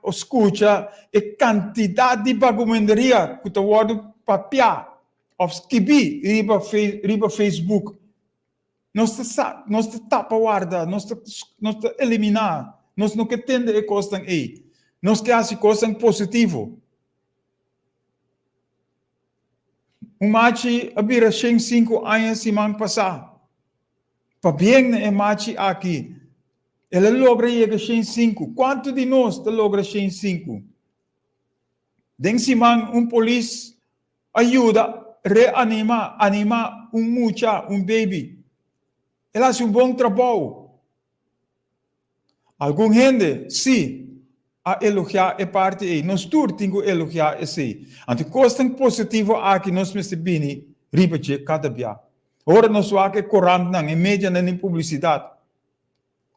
escuta a quantidade de bagumenderia que está word papia of skibi riba Facebook. Nós tapa guarda, nós eliminar, nós não quer tender a coisa aí. Nós quer as coisas positivo. Machi abira 5 anos semana passada. Para bem na machi aqui. Ela logra chegar 5. Quanto de nós logra 5? Den semana polícia ajuda animar mucha, baby. Ela faz bom trabalho. Algum gente, sim. A elogiar é parte aí. Nós todos temos que elogiar esse. Então, coisa positiva aqui nós me bini ribache cada dia. Ora nós vamos correndo em mídia nem publicidade.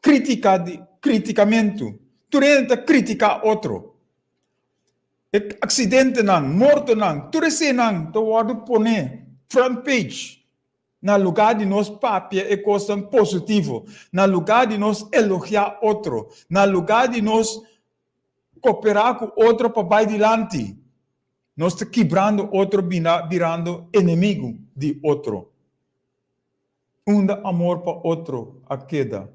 Criticamento. Tu renta criticar outro. Acidente não, morto não, tu recém não, tu pode pôr front page. Na lugar de nós papia é coisa positiva. Na lugar de nós elogiar outro. Na lugar de nós cooperar com outro para vai adiante. Nós estamos quebrando outro, virando inimigo de outro. Amor para outro a queda.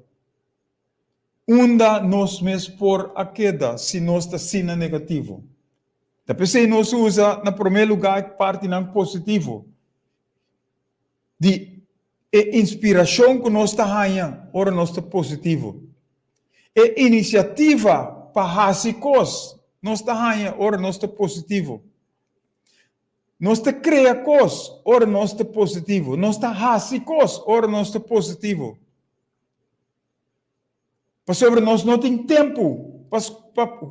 Nós mesmos por a queda, se nós estamos sendo negativo. Depois nós usa, na primeiro lugar, parte não positivo. De inspiração que nós estamos ganhando, ora nós estamos positivo. E iniciativa para fazer coisas, nós estamos ganhando, ora nós estamos positivo. Nós estamos criando coisas, ora nós estamos positivo. Nós estamos fazendo coisas, ora nós estamos positivo. Para sobre nós não temos tempo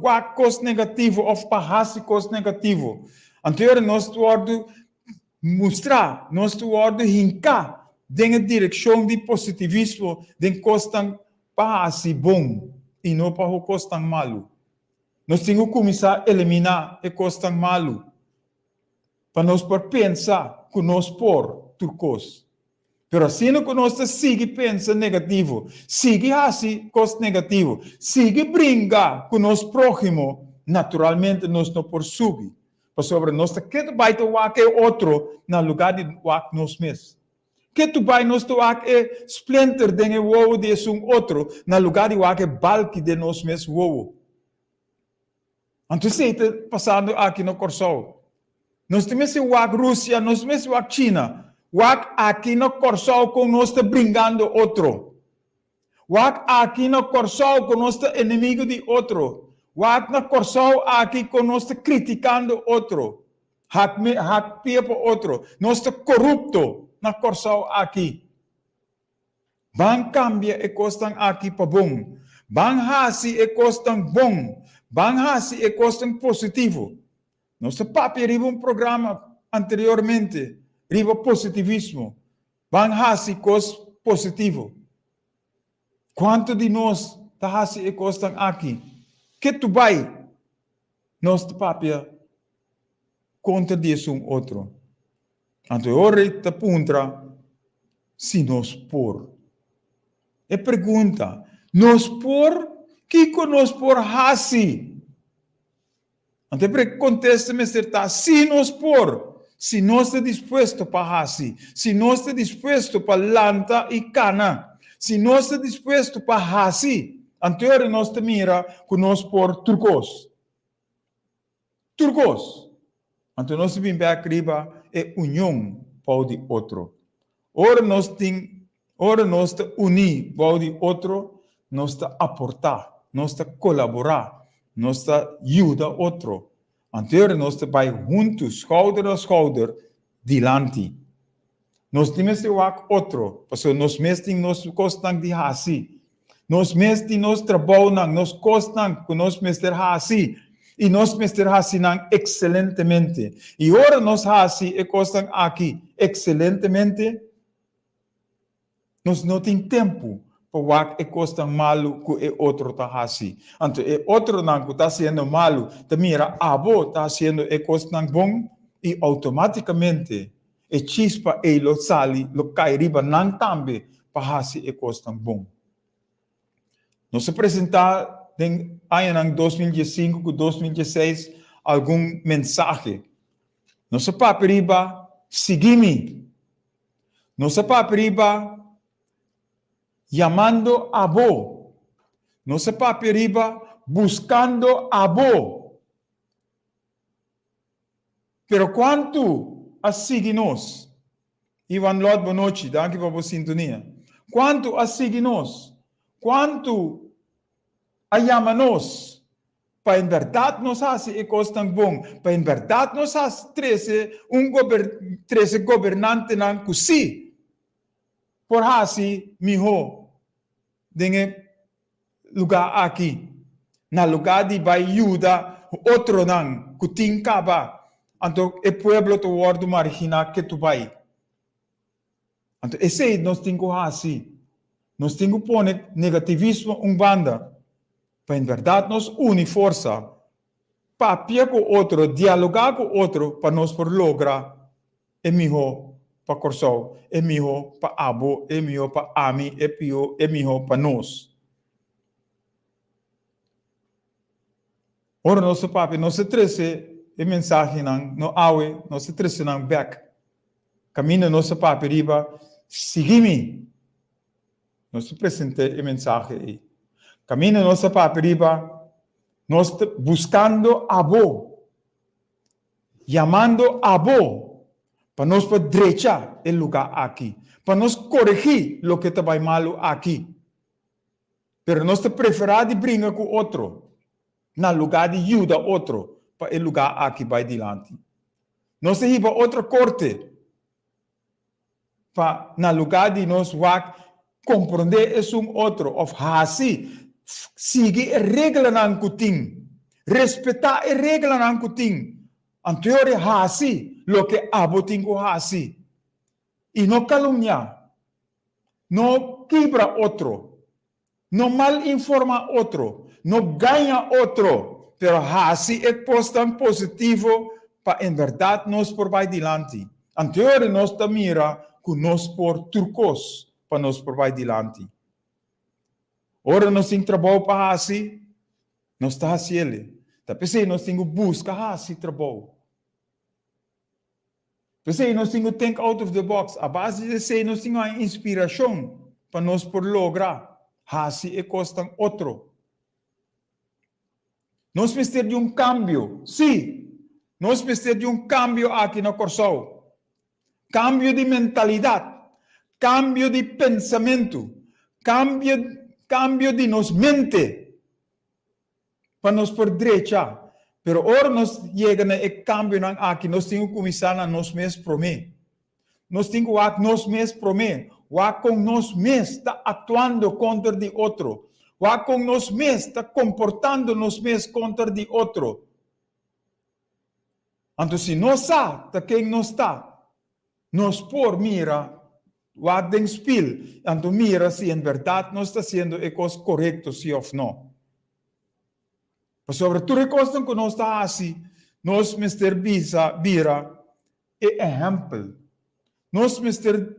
para coisas negativas ou para fazer coisas negativas. Então, nós temos mostrar, nós temos hincar na direção de positivismo, de coisas para fazer bom e não para coisas malo. Nós temos que começar a eliminar as coisas malo. Para nós pensar que nós por turcos. Pero assim que nós sigue pensa negativo, sigue assim coisas negativo, sigue brincar com nosso próximo, naturalmente nós não por subir. Para sobre nós que vai ter outro na lugar de nós mesmos. Que tu vai nós ter splinter de o de outro na lugar de balque de nós mesmos o. Então se está passando aqui no Corsol. Nós temos a Rússia, nós temos a China. Aqui no Corsol com nós está brincando outro. Aqui no Corsol com nós está inimigo de outro. No Corsol aqui com nós está criticando outro. Hack para outro. Nós está corrupto no Corsol aqui. Van cambia e costam aqui para bom. Van hasi e costam bom. Van hasi e costam positivo. Nosso papi riba programa anteriormente, riba positivismo. Van hasi cos positivo. Quanto de nós tá hasi e costam aqui? Que tu vai? Nosso papi contra disso outro. Então, ora te puntra se nós por. E pergunta, nós por? Que nós por hasi? Então, contesta-me, se nós por, se nós está disposto para assim, se nós está disposto para lanta e cana, se nós está disposto para assim, anterior nós te mira que nós por turcos. Turcos. Então nós vim para arriba é união para o de outro. Ora nós te unir para o de outro, nós te aportar, nós te colaborar, nós te ajudar outro. Anterior nós te vai juntos, schouder a schouder, dilante. Nós temos que fazer outro, porque nós mesmos nós costam de assim. Nós mesmos nós trabalhamos, nós costam que nós mesmos assim. E nós mesmos assim excelentemente. E ora nós assim e costam aqui excelentemente. Nós não temos tempo para que costam malo que o outro está assim. Então, o outro não está sendo malo, te mira, abo está sendo e costam bom e automaticamente e chispa e lo sali, lo cai riba não também para assim e costam bom. Nós apresentar em 2015 e 2016 algum mensagem. Nossa paperiba, seguime. Nossa paperiba, llamando a vos. Nossa paperiba, buscando a vos. Pero quanto a seguir-nos? Ivan Lord, boa noite. Danke por a sintonia. Quanto a seguir-nos? Quanto a chama-nos? Para em verdade nós assim é coisa tão bom. Para em verdade nós assim 13 governante não cusi. Por assim, mijo, dengue lugar aqui. Na lugar de vai ajuda outro não, que caba. Então, o pueblo to wordo marginal que tu vai. Então, esse nós temos que assim. Nós temos que pôr negativismo banda. Para em verdade nós unir força para piar com outro, dialogar com outro, para nós por lograr é melhor para Corsol, é melhor para Abo, é melhor para Ami, é melhor para nós. Ora nosso papi, nosso trece é mensagem não awe, nosso trece não back. Caminha nosso papi riba, seguime. Nosso presente é mensagem aí. Caminha nossa paperiba, nós buscando a bo, chamando a bo, para nós poder direita o lugar aqui, para nós corrigir o que está bem malo aqui. Pero nós te preferar de brincar com outro, na lugar de ajudar outro, para o lugar aqui vai adiante. Nós ir para outra corte, para na lugar de nós compreender esse outro, ou assim, siga a regra não cutim, respeitar a regra não cutim. Anterior é assim, lo que abotim com assim. E não caluniar, não quebra outro, não mal informa outro, não ganha outro, pero assim é posto positivo para em verdade nós por vai adiante. Anterior nós mira que nós por turcos para nós por vai adiante. Ora nós temos trabalho para assim, nós está assim ele. Tapi nós temos busca assim trabalho. Tapi nós temos think out of the box. A base de nós temos uma inspiração para nós por lograr. Assim é costa outro. Nós precisamos de cambio. Sim, nós precisamos de cambio aqui na Corsol. Cambio de mentalidade, cambio de pensamento, cambio de nos mente para nos por direita. Pero ora nós chegamos a cambio aqui, nós temos que começar a nós mesmos prometer. Nós temos que nós mesmos prometer. Com nós mesmos está atuando contra de outro. Com nós mesmos está comportando nós mesmos contra de outro. Então, se nós sabemos quem nós está, nós por mira wat den spil, então mira se em verdade nós está sendo a coisa correta, sim ou não. Sobre tudo coisa que nós está assim, nós Mr. Bira é exemplo. Nós Mr.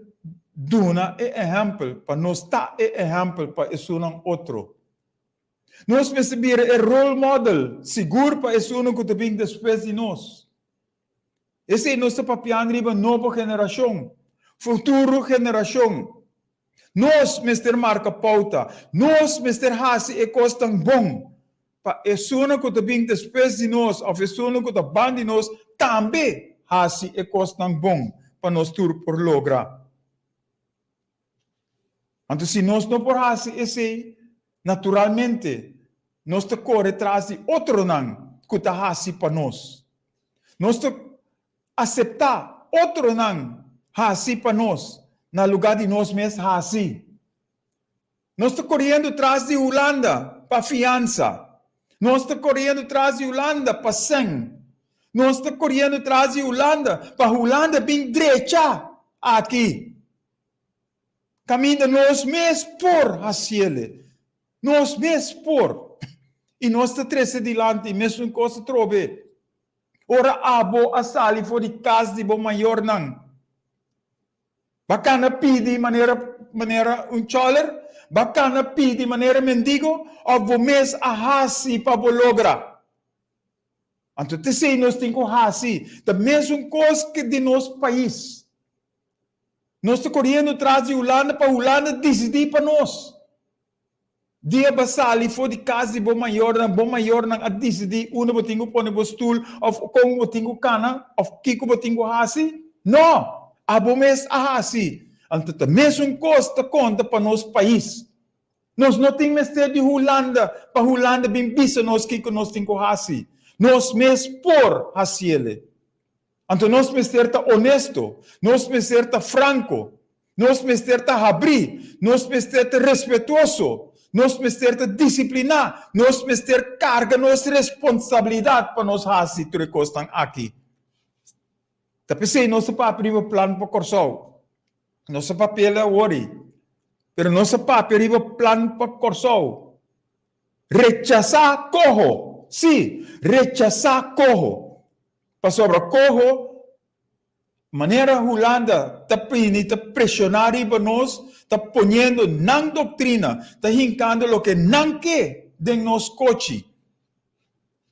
Duna é exemplo, para nós está é exemplo para esse outro. Nós Mr. Bira é role model, seguro para esse que está bem depois de nós. Esse é nosso papiando riba nova geração, futuro geração. Nós, Mr. Marca Pauta, nós, Mr. Hasi, é costam bom. Pa é suna que também depois de nós, ou é suna que também de nós, também Hasi é costam bom para nós tur por lograr. Então, se nós não por Hasi esse, naturalmente, nós te corre atrás de outro não que tá Hasi para nós. Nós te aceitar outro não Hasi para nós. Na lugar de nós mesmos, assim. Nós estamos correndo atrás de Holanda para fiança. Nós estamos correndo atrás de Holanda para sangue. Nós estamos correndo atrás de Holanda para Holanda bem direita aqui. Caminho nós mesmos por assim. Nós mesmos por. E nós estamos três adiante, mesmo em coisa trobe. Ora, abo a sali for de casa de bom maior não. Bacana pidi maneira choler, bacana pidi maneira mendigo, ou vou mes a hasi para logra. Então, te sei nós temos hasi, da mesma coisa que de nosso país. Nós estamos correndo atrás de Holanda para Holanda decidir para nós. Dia basali foi de casa de bom maior não a decidir, uma botinho põe no stool, ou como botinho cana, ou kiko botinho hasi. Não! Abomes ahasi. Então, mesmo costa conta para nosso país. Nós não temos mestre de Holanda, para Holanda bem bisa nós que nós temos hasi. Nós mesmo por hasi ele. Então, nós mestre tá honesto, nós mestre tá franco, nós mestre tá abrir, nós mestre tá respeitoso, nós mestre tá disciplinar, nós mestre carga nossa responsabilidade para nós hasi que recostam aqui. Tapi sei, nosso papel é plano para Corsol. Nosso papel é ori. Pero nosso papel é plano para Corsol. Rechazar corro. Sim, rechazar corro. Para sobre corro, maneira Holanda, está pressionar para nós, está ponendo não doutrina, está hincando o que não quer de nosso coche.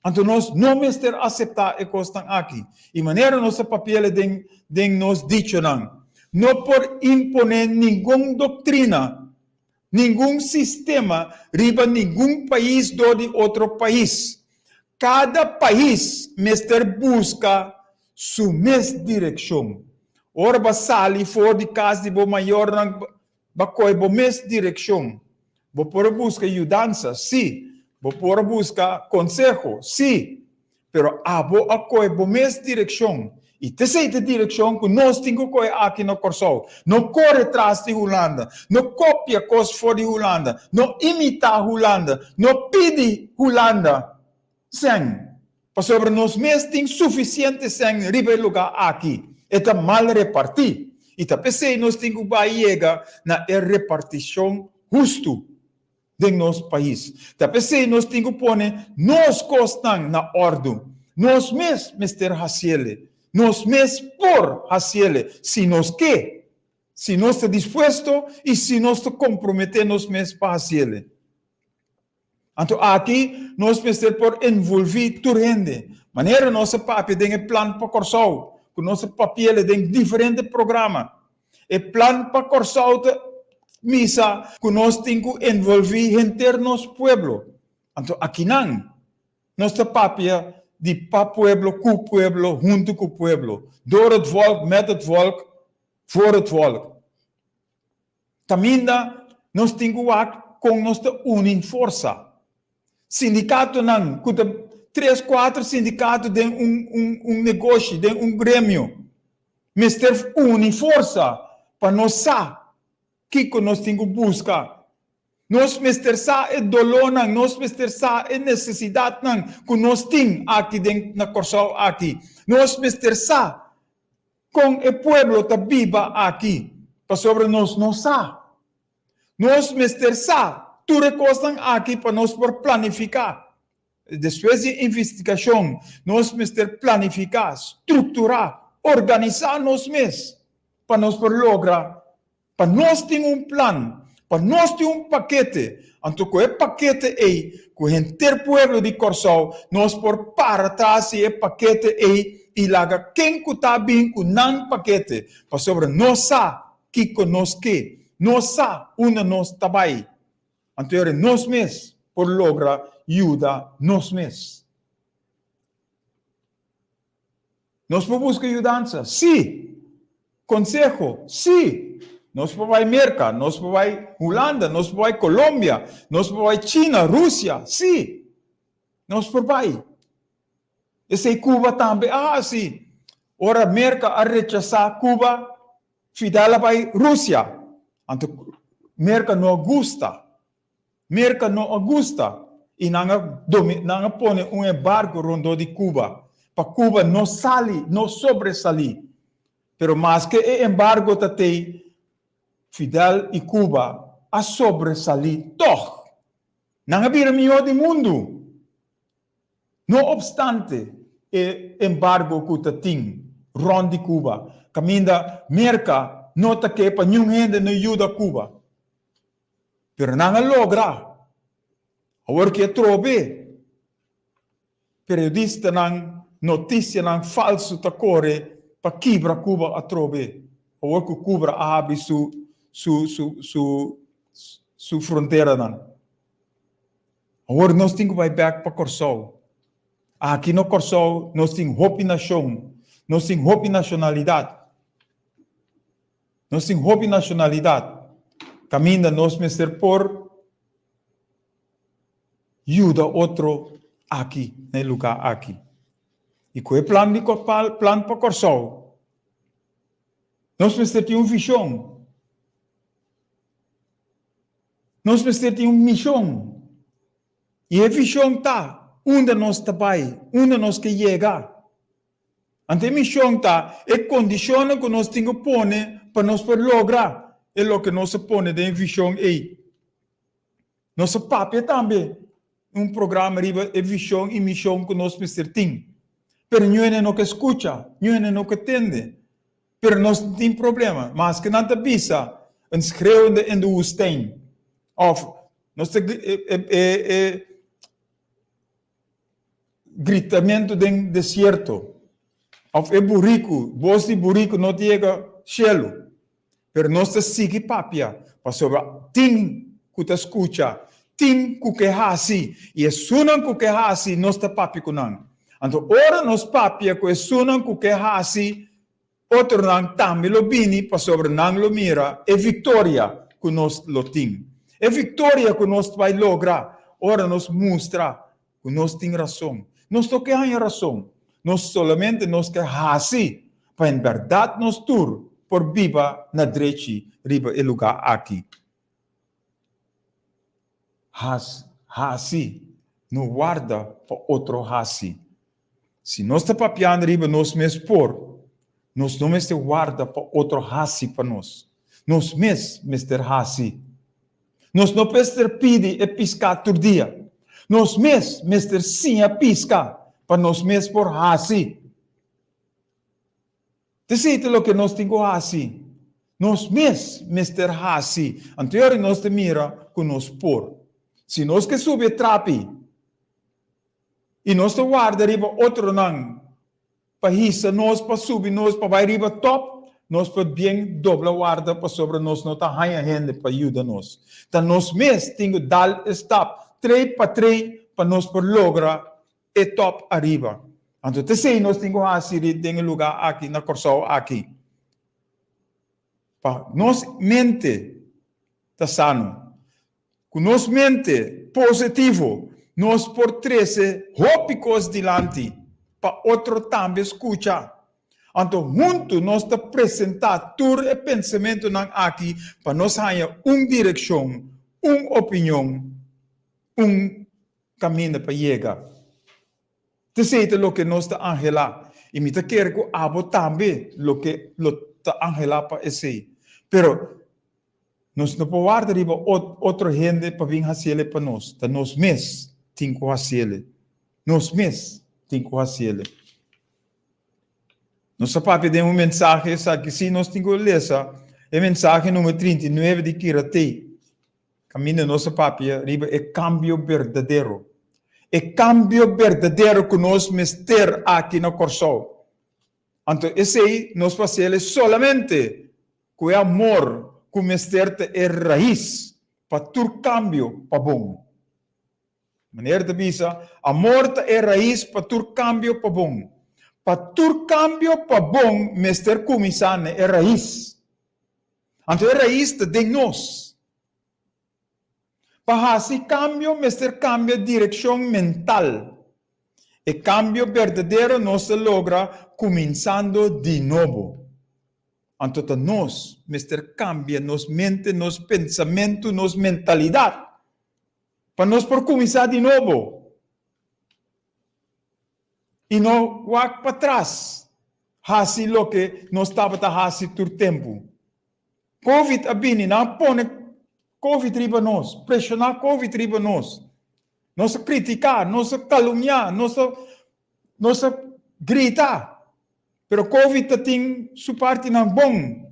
Então, nós não mestre aceitar e costam aqui. E maneira nosso papel é de nos dicho não por imponer nenhuma doutrina, nenhum sistema, riba nenhum país do de outro país. Cada país mestre busca sua mesma direção. Ora, basali for de casa de bom maior, bakoi bo mesma direção. Vou por busca ajudança, sim. Vou por buscar consejo, sim, pero abo akoy bo mes direção. E terceira direção que nós temos que aqui no Corsol. Não corre atrás de Holanda, não copia coisas fora de Holanda, não imita Holanda, não pede Holanda sangue. Para sobre nós mesmos tem suficiente sangue ribe lugar aqui. É mal repartir. E também nós temos que chegar na repartição justa de nosso país. Também nós temos que pôr nós costas na ordem. Nós mesmos, Mr. Haciele. Nós mesmos por Haciele. Se nós quer. Se nós estamos dispostos e se nós estamos comprometendo mesmos para Haciele. Então, aqui, nós precisamos por envolver tudo gente. Maneira nosso papel tem plano para Corsol. O nosso papel tem diferentes programas. E plano para Corsol misa que nós temos que envolver gente do nosso pueblo. Então, aqui não. Nosso papel de para pueblo, com pueblo, junto com pueblo. Door het volk, met het volk, voor het volk. Também nós temos que atuar com nossa unem força. Sindicato não, com 3, 4 sindicatos de negócio, de grêmio. Mas ter unem força para nós saber que nós temos que buscar. Nós mestre é dolor, nós mestre é necessidade que nós temos aqui na Corsol aqui. Nós mestre com o povo que vive aqui, para sobre nós não sabe. Nós mestre tudo coisa aqui para nós por planificar. Depois de investigação, nós mestre planificar, estruturar, organizar nós mesmos para nós por lograr. Para nós ter plano, para nós ter paquete. Então, com esse paquete aí, com o inteiro povo de Corsol, nós por para trás esse paquete aí ilaga quem que tá bem com não paquete, para sobre nossa que conosque, nossa una nos tabai. Anterior nos mes por logra ajuda nos mes. Nós buscar ajudança, sim. Consejo, sim. Nós vai América, nós vai Holanda, nós vai Colômbia, nós vai China, Rússia, sim. Nós vai. Esse Cuba também, sim. Ora América a rechazar Cuba, fidela vai Rússia. Então, América não gusta. América não gusta. E não põe embargo rondo de Cuba. Para Cuba não sale, não sobresali. Pero mais que o embargo tem Fidel e Cuba a sobresalir toch. Não havia melhor do mundo. Não obstante o embargo que tem rondo de Cuba, caminha América não está que para nenhum gente não ajuda Cuba. Pero não logra. Agora que trobe periodista não notícia não falso ta corre para quebrar Cuba a trobe. Agora que Cuba abre su fronteira não. Agora nós temos que ir back para Corsol. Aqui no Corsol nós temos hope nação, nós temos hope nacionalidade. Nós temos hope nacionalidade. Caminha nós mestre por ajuda outro aqui, no lugar aqui. E com o plano para Corsol, nós mestre temos visão. Nós mestre temos missão. E a visão está onde nós trabalhamos, onde nós que chegar. Ante a missão está é condição que nós temos que pôr para nós lograr. É o que nós põe de visão aí. Nosso papel também programa riba é visão e missão que nós temos. Pero não que escuta, não que entende. Pero nós temos problema. Mas que não te bisa, schreeuwende in de woestijn. Of nós gritamento do deserto. Of burrico, voz de burrico não chega cielo. Pero nós sigue papia, para sobre tim que te escuta, tim que hasi, e é sunan que hasi, nós te papi kunan. Então, ora nós papia que é sunan que hasi, outro não também lo bini, para sobre não lo mira, é vitória que nós lo tim. É vitória que nós vai lograr. Ora nós mostra que nós tem razão. Nós não queremos razão. Nós solamente nós que hasi, para em verdade nós tur por viva na direita, riba e lugar aqui. Hasi, não guarda para outro hasi. Se nós está papiando riba, nós mesmos por, nós não mesmo guarda para outro hasi para nós. Nós mesmos ter hasi. Nós não podemos pedir e piscar todo dia. Nós mesmos ter sim a piscar para nós mesmos por hasi. Decide lo que nós temos assim. Nós mesmos ter assim. Anterior nós te mira com nós por. Se nós que sube trapi e nós te guarda riba outro não. Para hissa nós para subir nós para vai riba top. Nós pode bem dobla guarda para sobre nós não tá raia rende para ajuda nós. Então nós mesmos temos dar stop 3 para nós por logra e top arriba. Então, te sei, nós temos assim, tem lugar aqui, na Corsol, aqui. Para nós mente, está sano. Com nós mente positivo, nós por 13 hópicos dilante, para outro também escutar. Então, junto, nós te apresentar todo o pensamento aqui, para nós ter uma direção, uma opinião, caminho para chegar. Te sei lo que nós está angela e me te quer que abo também lo que lo está angela para esse. Pero nós não podemos guardar riba outra gente para vir fazer para nós. Tá nós mesmos tem que fazer. Nós mesmos tem que fazer. Nossa papi tem mensagem que se nós temos que ler é mensagem número 39 de Kirate. Caminho nossa papi riba é cambio verdadeiro. É cambio verdadeiro que nós mestre aqui no Corsol. Então, esse nós fazemos solamente com amor, com mesterte é raiz, para tur cambio para bom. Maneira de bisa, amor é raiz para tur cambio para bom. Para tur cambio para bom, mester comisane é raiz. Então, é raiz de nós. Para esse cambio, mester cambia direção mental. E cambio verdadeiro não se logra começando de novo. Então, nós, mester cambia nos mente, nos pensamento, nos mentalidade. Para nós por começar de novo. E não vai para trás. Assim o que nós estava assim todo tempo. Covid abini, não põe Covid riba nós, pressionar Covid riba nós. Não se criticar, não se caluniar, não se gritar. Pero Covid tem sua parte não bom.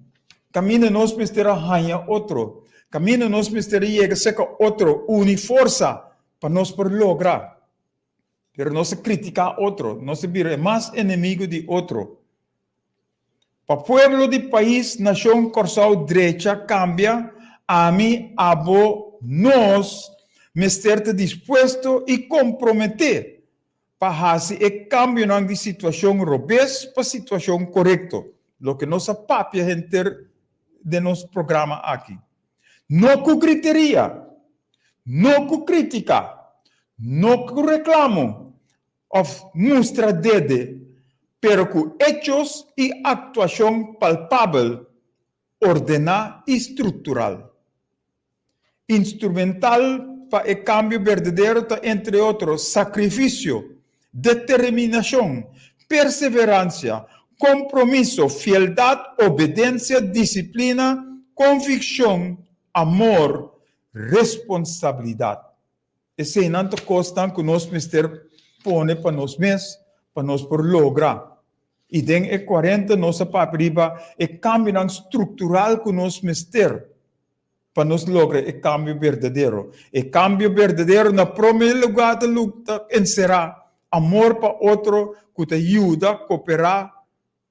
Caminho nós mistera ganha outro. Caminho nós mistera chega seca outro, une força para nós por lograr. Pero não se criticar outro, não se vira mais inimigo de outro. Para o pueblo do país, nação, corsal, direita, cambia, a mim, abo, nós, mester-te disposto e comprometer para fazer o cambio de situação robês para situação correta. O que nós papia enter de nosso programa aqui. Não com criteria, não com crítica, não com reclamo, ou mostra dedo, pero com hechos e atuação palpável, ordenada e estrutural. Instrumental para o cambio verdadeiro está, entre outros, sacrifício, determinação, perseverança, compromisso, fialdade, obediência, disciplina, convicção, amor, responsabilidade. Esse é não costa que nós mister põe para nós mesmos, para nós por lograr. E den 40 nossa papriba é cambio estrutural que nós mister para nós lograr o cambio verdadeiro. O cambio verdadeiro, na primeiro lugar da luta, será amor para outro, que te ajuda, cooperar,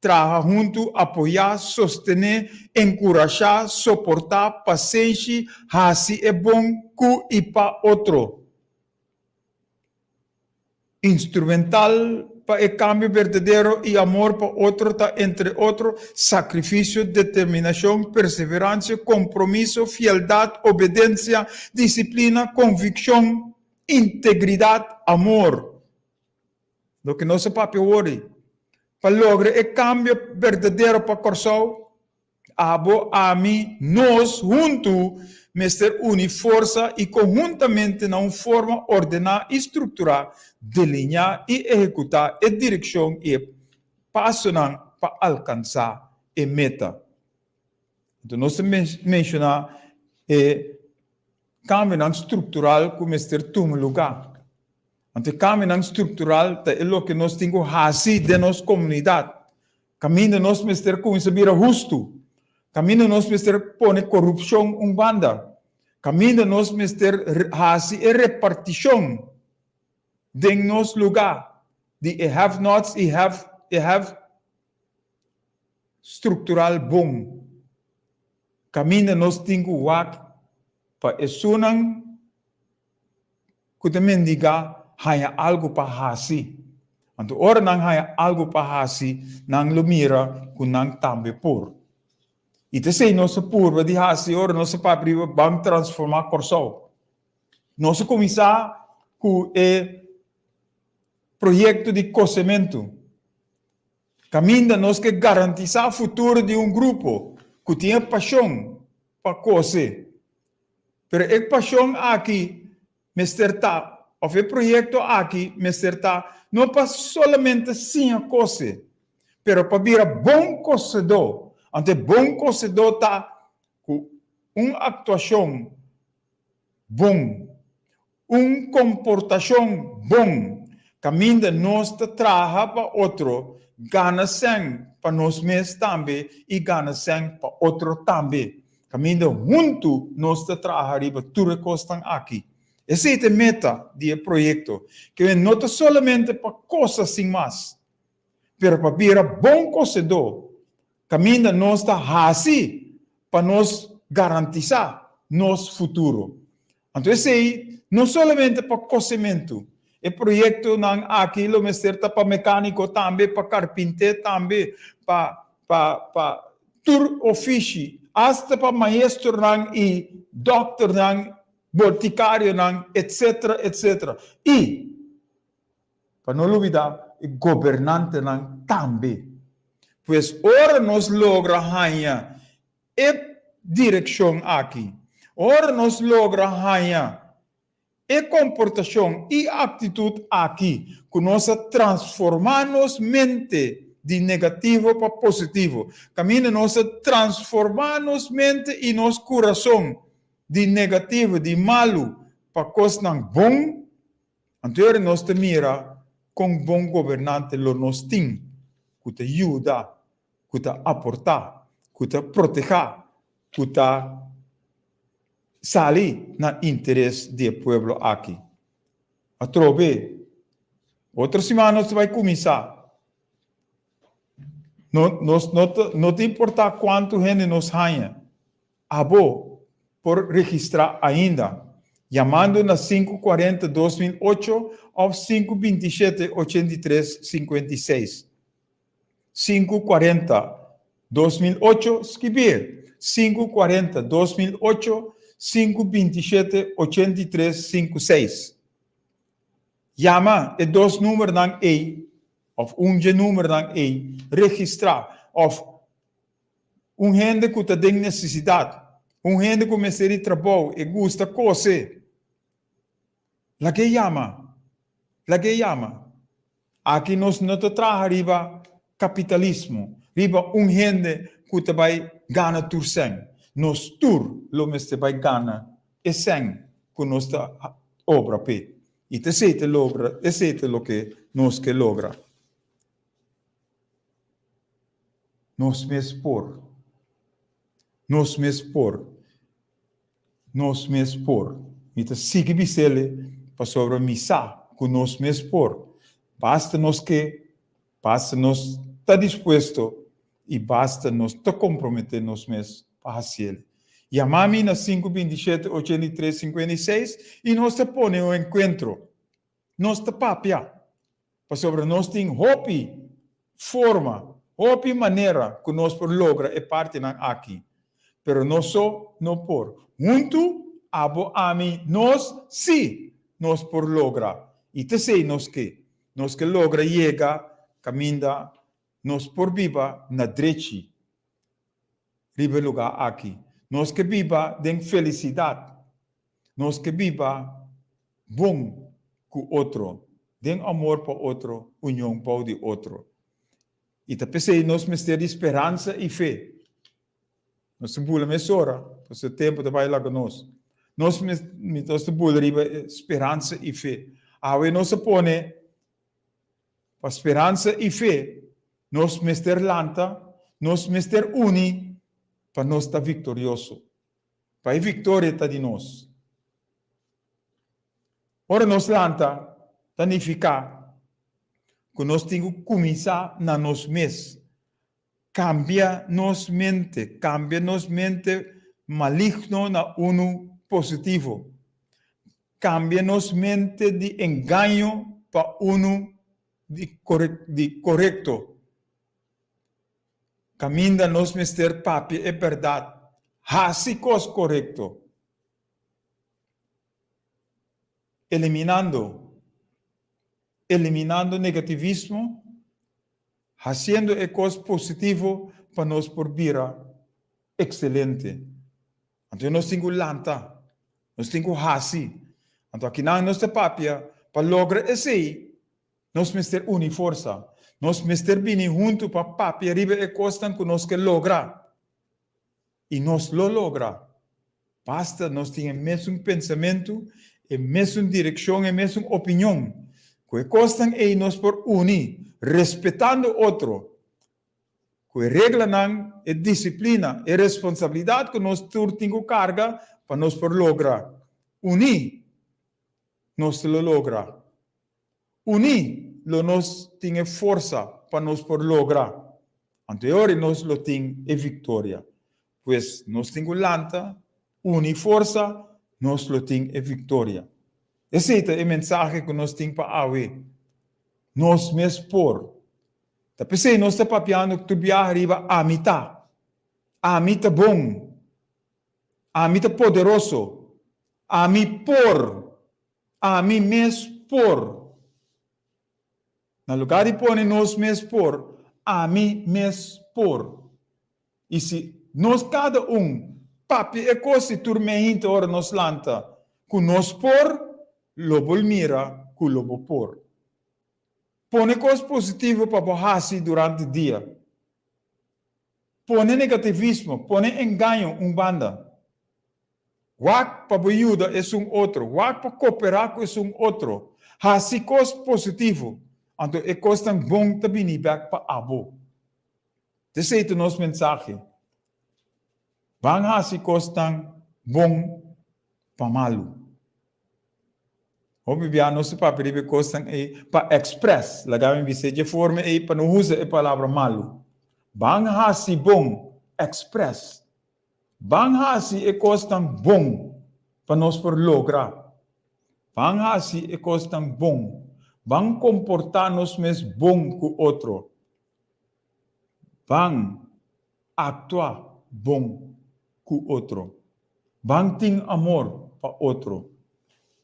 trabalhar junto, apoiar, sostener, encorajar, suportar, paciência, assim é bom que e para outro. Instrumental para o cambio verdadeiro e amor para outro, tá, entre outros, sacrifício, determinação, perseverança, compromisso, fialdade, obediência, disciplina, convicção, integridade, amor. Do que nosso papel hoje, para lograr o cambio verdadeiro para Corsal, abo, a mim, nós, juntos, mester unir força e conjuntamente na forma ordenar e estruturar, delinear e executar a direção e passo para alcançar a meta. Então, nós mencionar o cambio estrutural que mester toma lugar. Então, o cambio estrutural é o que nós temos assim de nossa comunidade. Caminho nós mester com isso vira justo. Caminho nós mister põe corrupção banda. Caminho nós mister hasi e repartição de nos lugar. De have-nots e have estrutural bom. Caminho nós temos wak para esunan que te mendiga haya algo para hasi. Então, ora não haya algo para hasi, não lumira que não tambe por. E te sei, nossa purva de hasi, ora nossa papriva, vamos transformar Corsal. Nosso começar com o projeto de cozimento. Caminho nós que garantizar o futuro de grupo que tem paixão para cozer. Pero a paixão aqui, mister tá, ou o projeto aqui, mister tá, não para solamente sim a cozer, pero para vir bom cozedor. Ante bom cozedor está com uma atuação bom, comportação bom, caminho nós trabalha para outro, gana sem para nós mesmos também e gana sem para outro também. Caminho junto nós trabalhar para tudo que estão aqui. Essa é a meta do projeto, que não é solamente para coisas sem mais, pero para vira bom cocedor, caminha nós está assim para nós garantizar nosso futuro. Então, esse aí, não somente para cozimento, é projeto não aqui, o mestre para mecânico também, para carpinteiro também, para tour ofício, até para maestro não e doctor não, boticário não, etc, etc. E, para não olvidar, o governante não também. Pois, ora nós logra ganhar a direção aqui. Ora nós logra ganhar a comportação e atitude aqui, que nós transformamos mente de negativo para positivo. Caminho nós transformamos mente e nosso coração de negativo, de malo, para coisa bom. Então, nós te mira com bom governante, lo nós tem, que te ajuda, que te aportar, que te proteger, que te sair no interesse do povo aqui. A trove, outra semana nós vai começar. Não te importa quanto gente nos ganha. Abo, por registrar ainda, chamando na 540-2008 ou 527-83-56. 540-2008, escrever. 540-2008, 527-83-56. Chama e dois números não é, ou número não é, registrar, ou gente que tem necessidade, gente que começa a trabalhar e gosta de coisa. La que chama. Aqui nós não trazemos riba capitalismo, riba gente que vai ganhar tur sen. Nós tur, lo mestre vai ganhar e sen que nós obra pe. E te sete logra, e sete lo que nós que logra. Nós mes por. E te sigue bisele para sobre missa que nós mes por. Basta nós está disposto e basta nós te comprometer nos mes para fazer. E a mami na 527-83-56 e nós te põe o encontro. Nós te papia. Para sobre nós tem hopi forma, hopi maneira que nós por logra e parte aqui. Pero nós só não por. Junto, abo ami, nós sim, nós por logra. E te sei nós que logra chega, caminha, nós por viva na direita. Ribe lugar aqui. Nós que viva de felicidade. Nós que viva bom com outro. De amor para outro, união para o outro. E te pensei, nós temos esperança e fé. Nós temos mesora, para o tempo de vai lá com nós. Nós temos esperança e fé. Aí nós se põe para esperança e fé. Nós temos lanta, nós temos uni para nós estar vitorioso. Para a vitória está de nós. Ora nós lanta, significa que nós temos que começar na nos mês. Cambia nos mente maligno na uno positivo. Cambia nos mente de engano para uno de correto. Caminha nos mister papi é verdade. Hasi cos correto. Eliminando negativismo, haciendo cos positivo para nós por vira excelente. Então nós temos lanta, nós temos hasi. Então aqui na nossa papia para lograr esse, nós mister uni força. Nós mister bini junto para papi arriba e costan que nós que logra. E nós lo logra. Basta nós temos mesmo pensamento, e mesmo direção, e mesmo opinião. Que costan e nós por unir, respeitando outro. Que regra não é disciplina, é responsabilidade que nós temos carga para nós por lograr. Unir, nós lo logra. Unir, nós temos força para nós por lograr. Anterior nós lo ting e victoria. Pues nós ting lanta, uni força, nós lo ting e victoria. Esse é o mensagem que nós ting para awe. Nós mes por. Tá pensei nós tá papiando que tu biar arriba a mita bom, a mita poderoso, a mi por, a mi mes por. Na lugar de pôr nós mes por, a mi mes por. E se nós cada papi e cosi turmeinta ora nos lanta, com nós por, lobo mira, com lobo por. Põe coisa positiva para borrar-se durante o dia. Põe negativismo, põe engano, banda. Wak para ajuda é outro. Wak para cooperar é outro. Hasi coisa positivo. Então, é coisa tão bom também back para abo. Esse é o nosso mensagem. Vang hasi coisa tão bom para malo. Hoje via nosso papel de coisa para express. Lagam em de forma para não usar a palavra malo. Vang hasi bom express. Vang hasi é coisa tão bom para nós por lograr. Vang hasi é coisa tão bom. Vang comportar-nos mesmo bom com o outro. Vang atuar bom com o outro. Vang ter amor para o outro.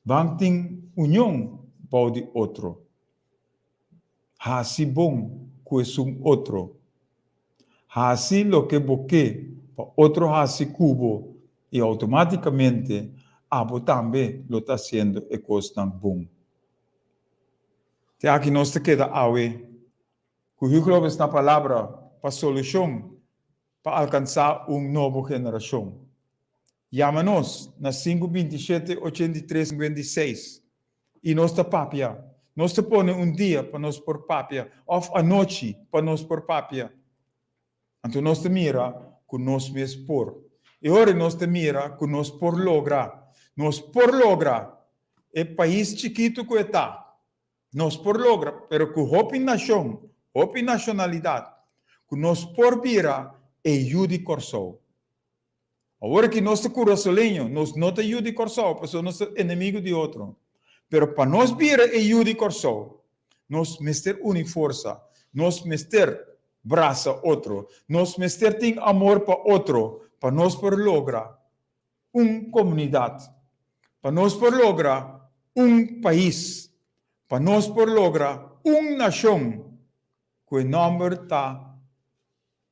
Vang ter união para o outro. Hasi bom com o outro. Hasi lo que boque para outro hasi cubo. E automaticamente, abo também lo está sendo e coisa tão bom. Aqui nós te queda awe. Que o globo na palavra para solução para alcançar nova geração. Chama-nos na 527, 83, 56. E nós te papia. Nós te põe dia para nós por papia. Ou a noite para nós por papia. Então nós te mira com nós mesmos por. E agora nós te mira com nós por lograr. Nós por lograr. É país chiquito que está. Nós por logra, pero com hope nação, hope nacionalidade, que nós por vira e ajude corso. Agora que nós cura solinho, nós não te ajude corso, porque nós somos inimigo de outro. Pero para nós vira e ajude corso, nós mester une força, nós mester braça outro, nós mester tem amor para outro, para nós por logra comunidade, para nós por logra país. Para nós por lograr nação que o nome está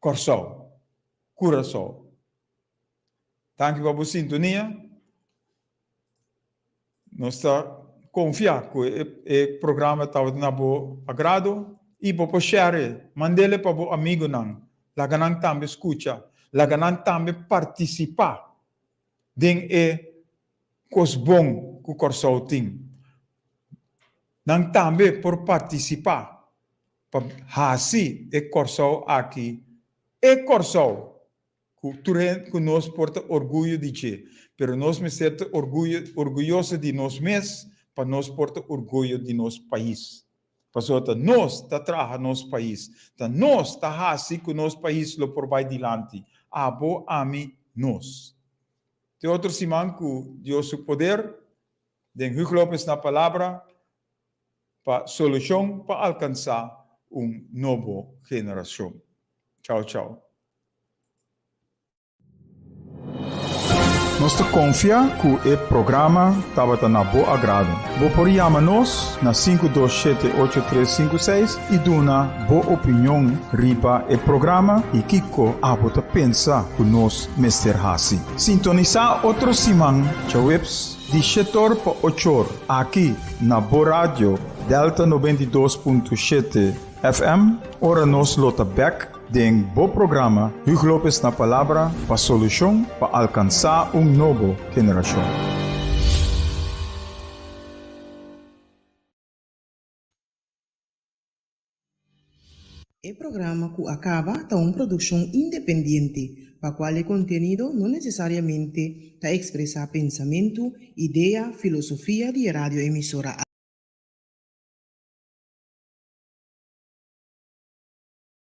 coração. Tanto para a sintonia, nós está confiar que o programa está na boa agrado e para share, mandele para o amigo não, laganang também escuta, laganang também participar, den coisa bom que o coração tem. Nang também por participar, para hasi e corso aqui, que nós porta orgulho de che, pero nós me sente orgulhoso de nós mesmos, para nós porta orgulho de nosso país. Para nós está trabalhando nosso país, nós está hasi que nosso país lo por vai dilante, abo ami nós. Tem outro simão que Deus o poder, den Huglopes na palavra, para solução para alcançar nova geração. Tchau, tchau. Nós confia que o programa estava na boa agrado. Vou por chamar-nos na 527-8356 e dar boa opinião riba o programa e Kiko abota pensa que nós mester hasi. Sintonizar outro simão, tchaueps, de 7 para 8 horas, aqui na Boa Rádio Delta 92.7 FM, ora nos lota back den bo programa Hugo Lopes na palavra para solução para alcançar nova geração. O programa que acaba está uma produção independente, para qual o conteúdo não necessariamente está expressar pensamento, ideia, filosofia de radioemissora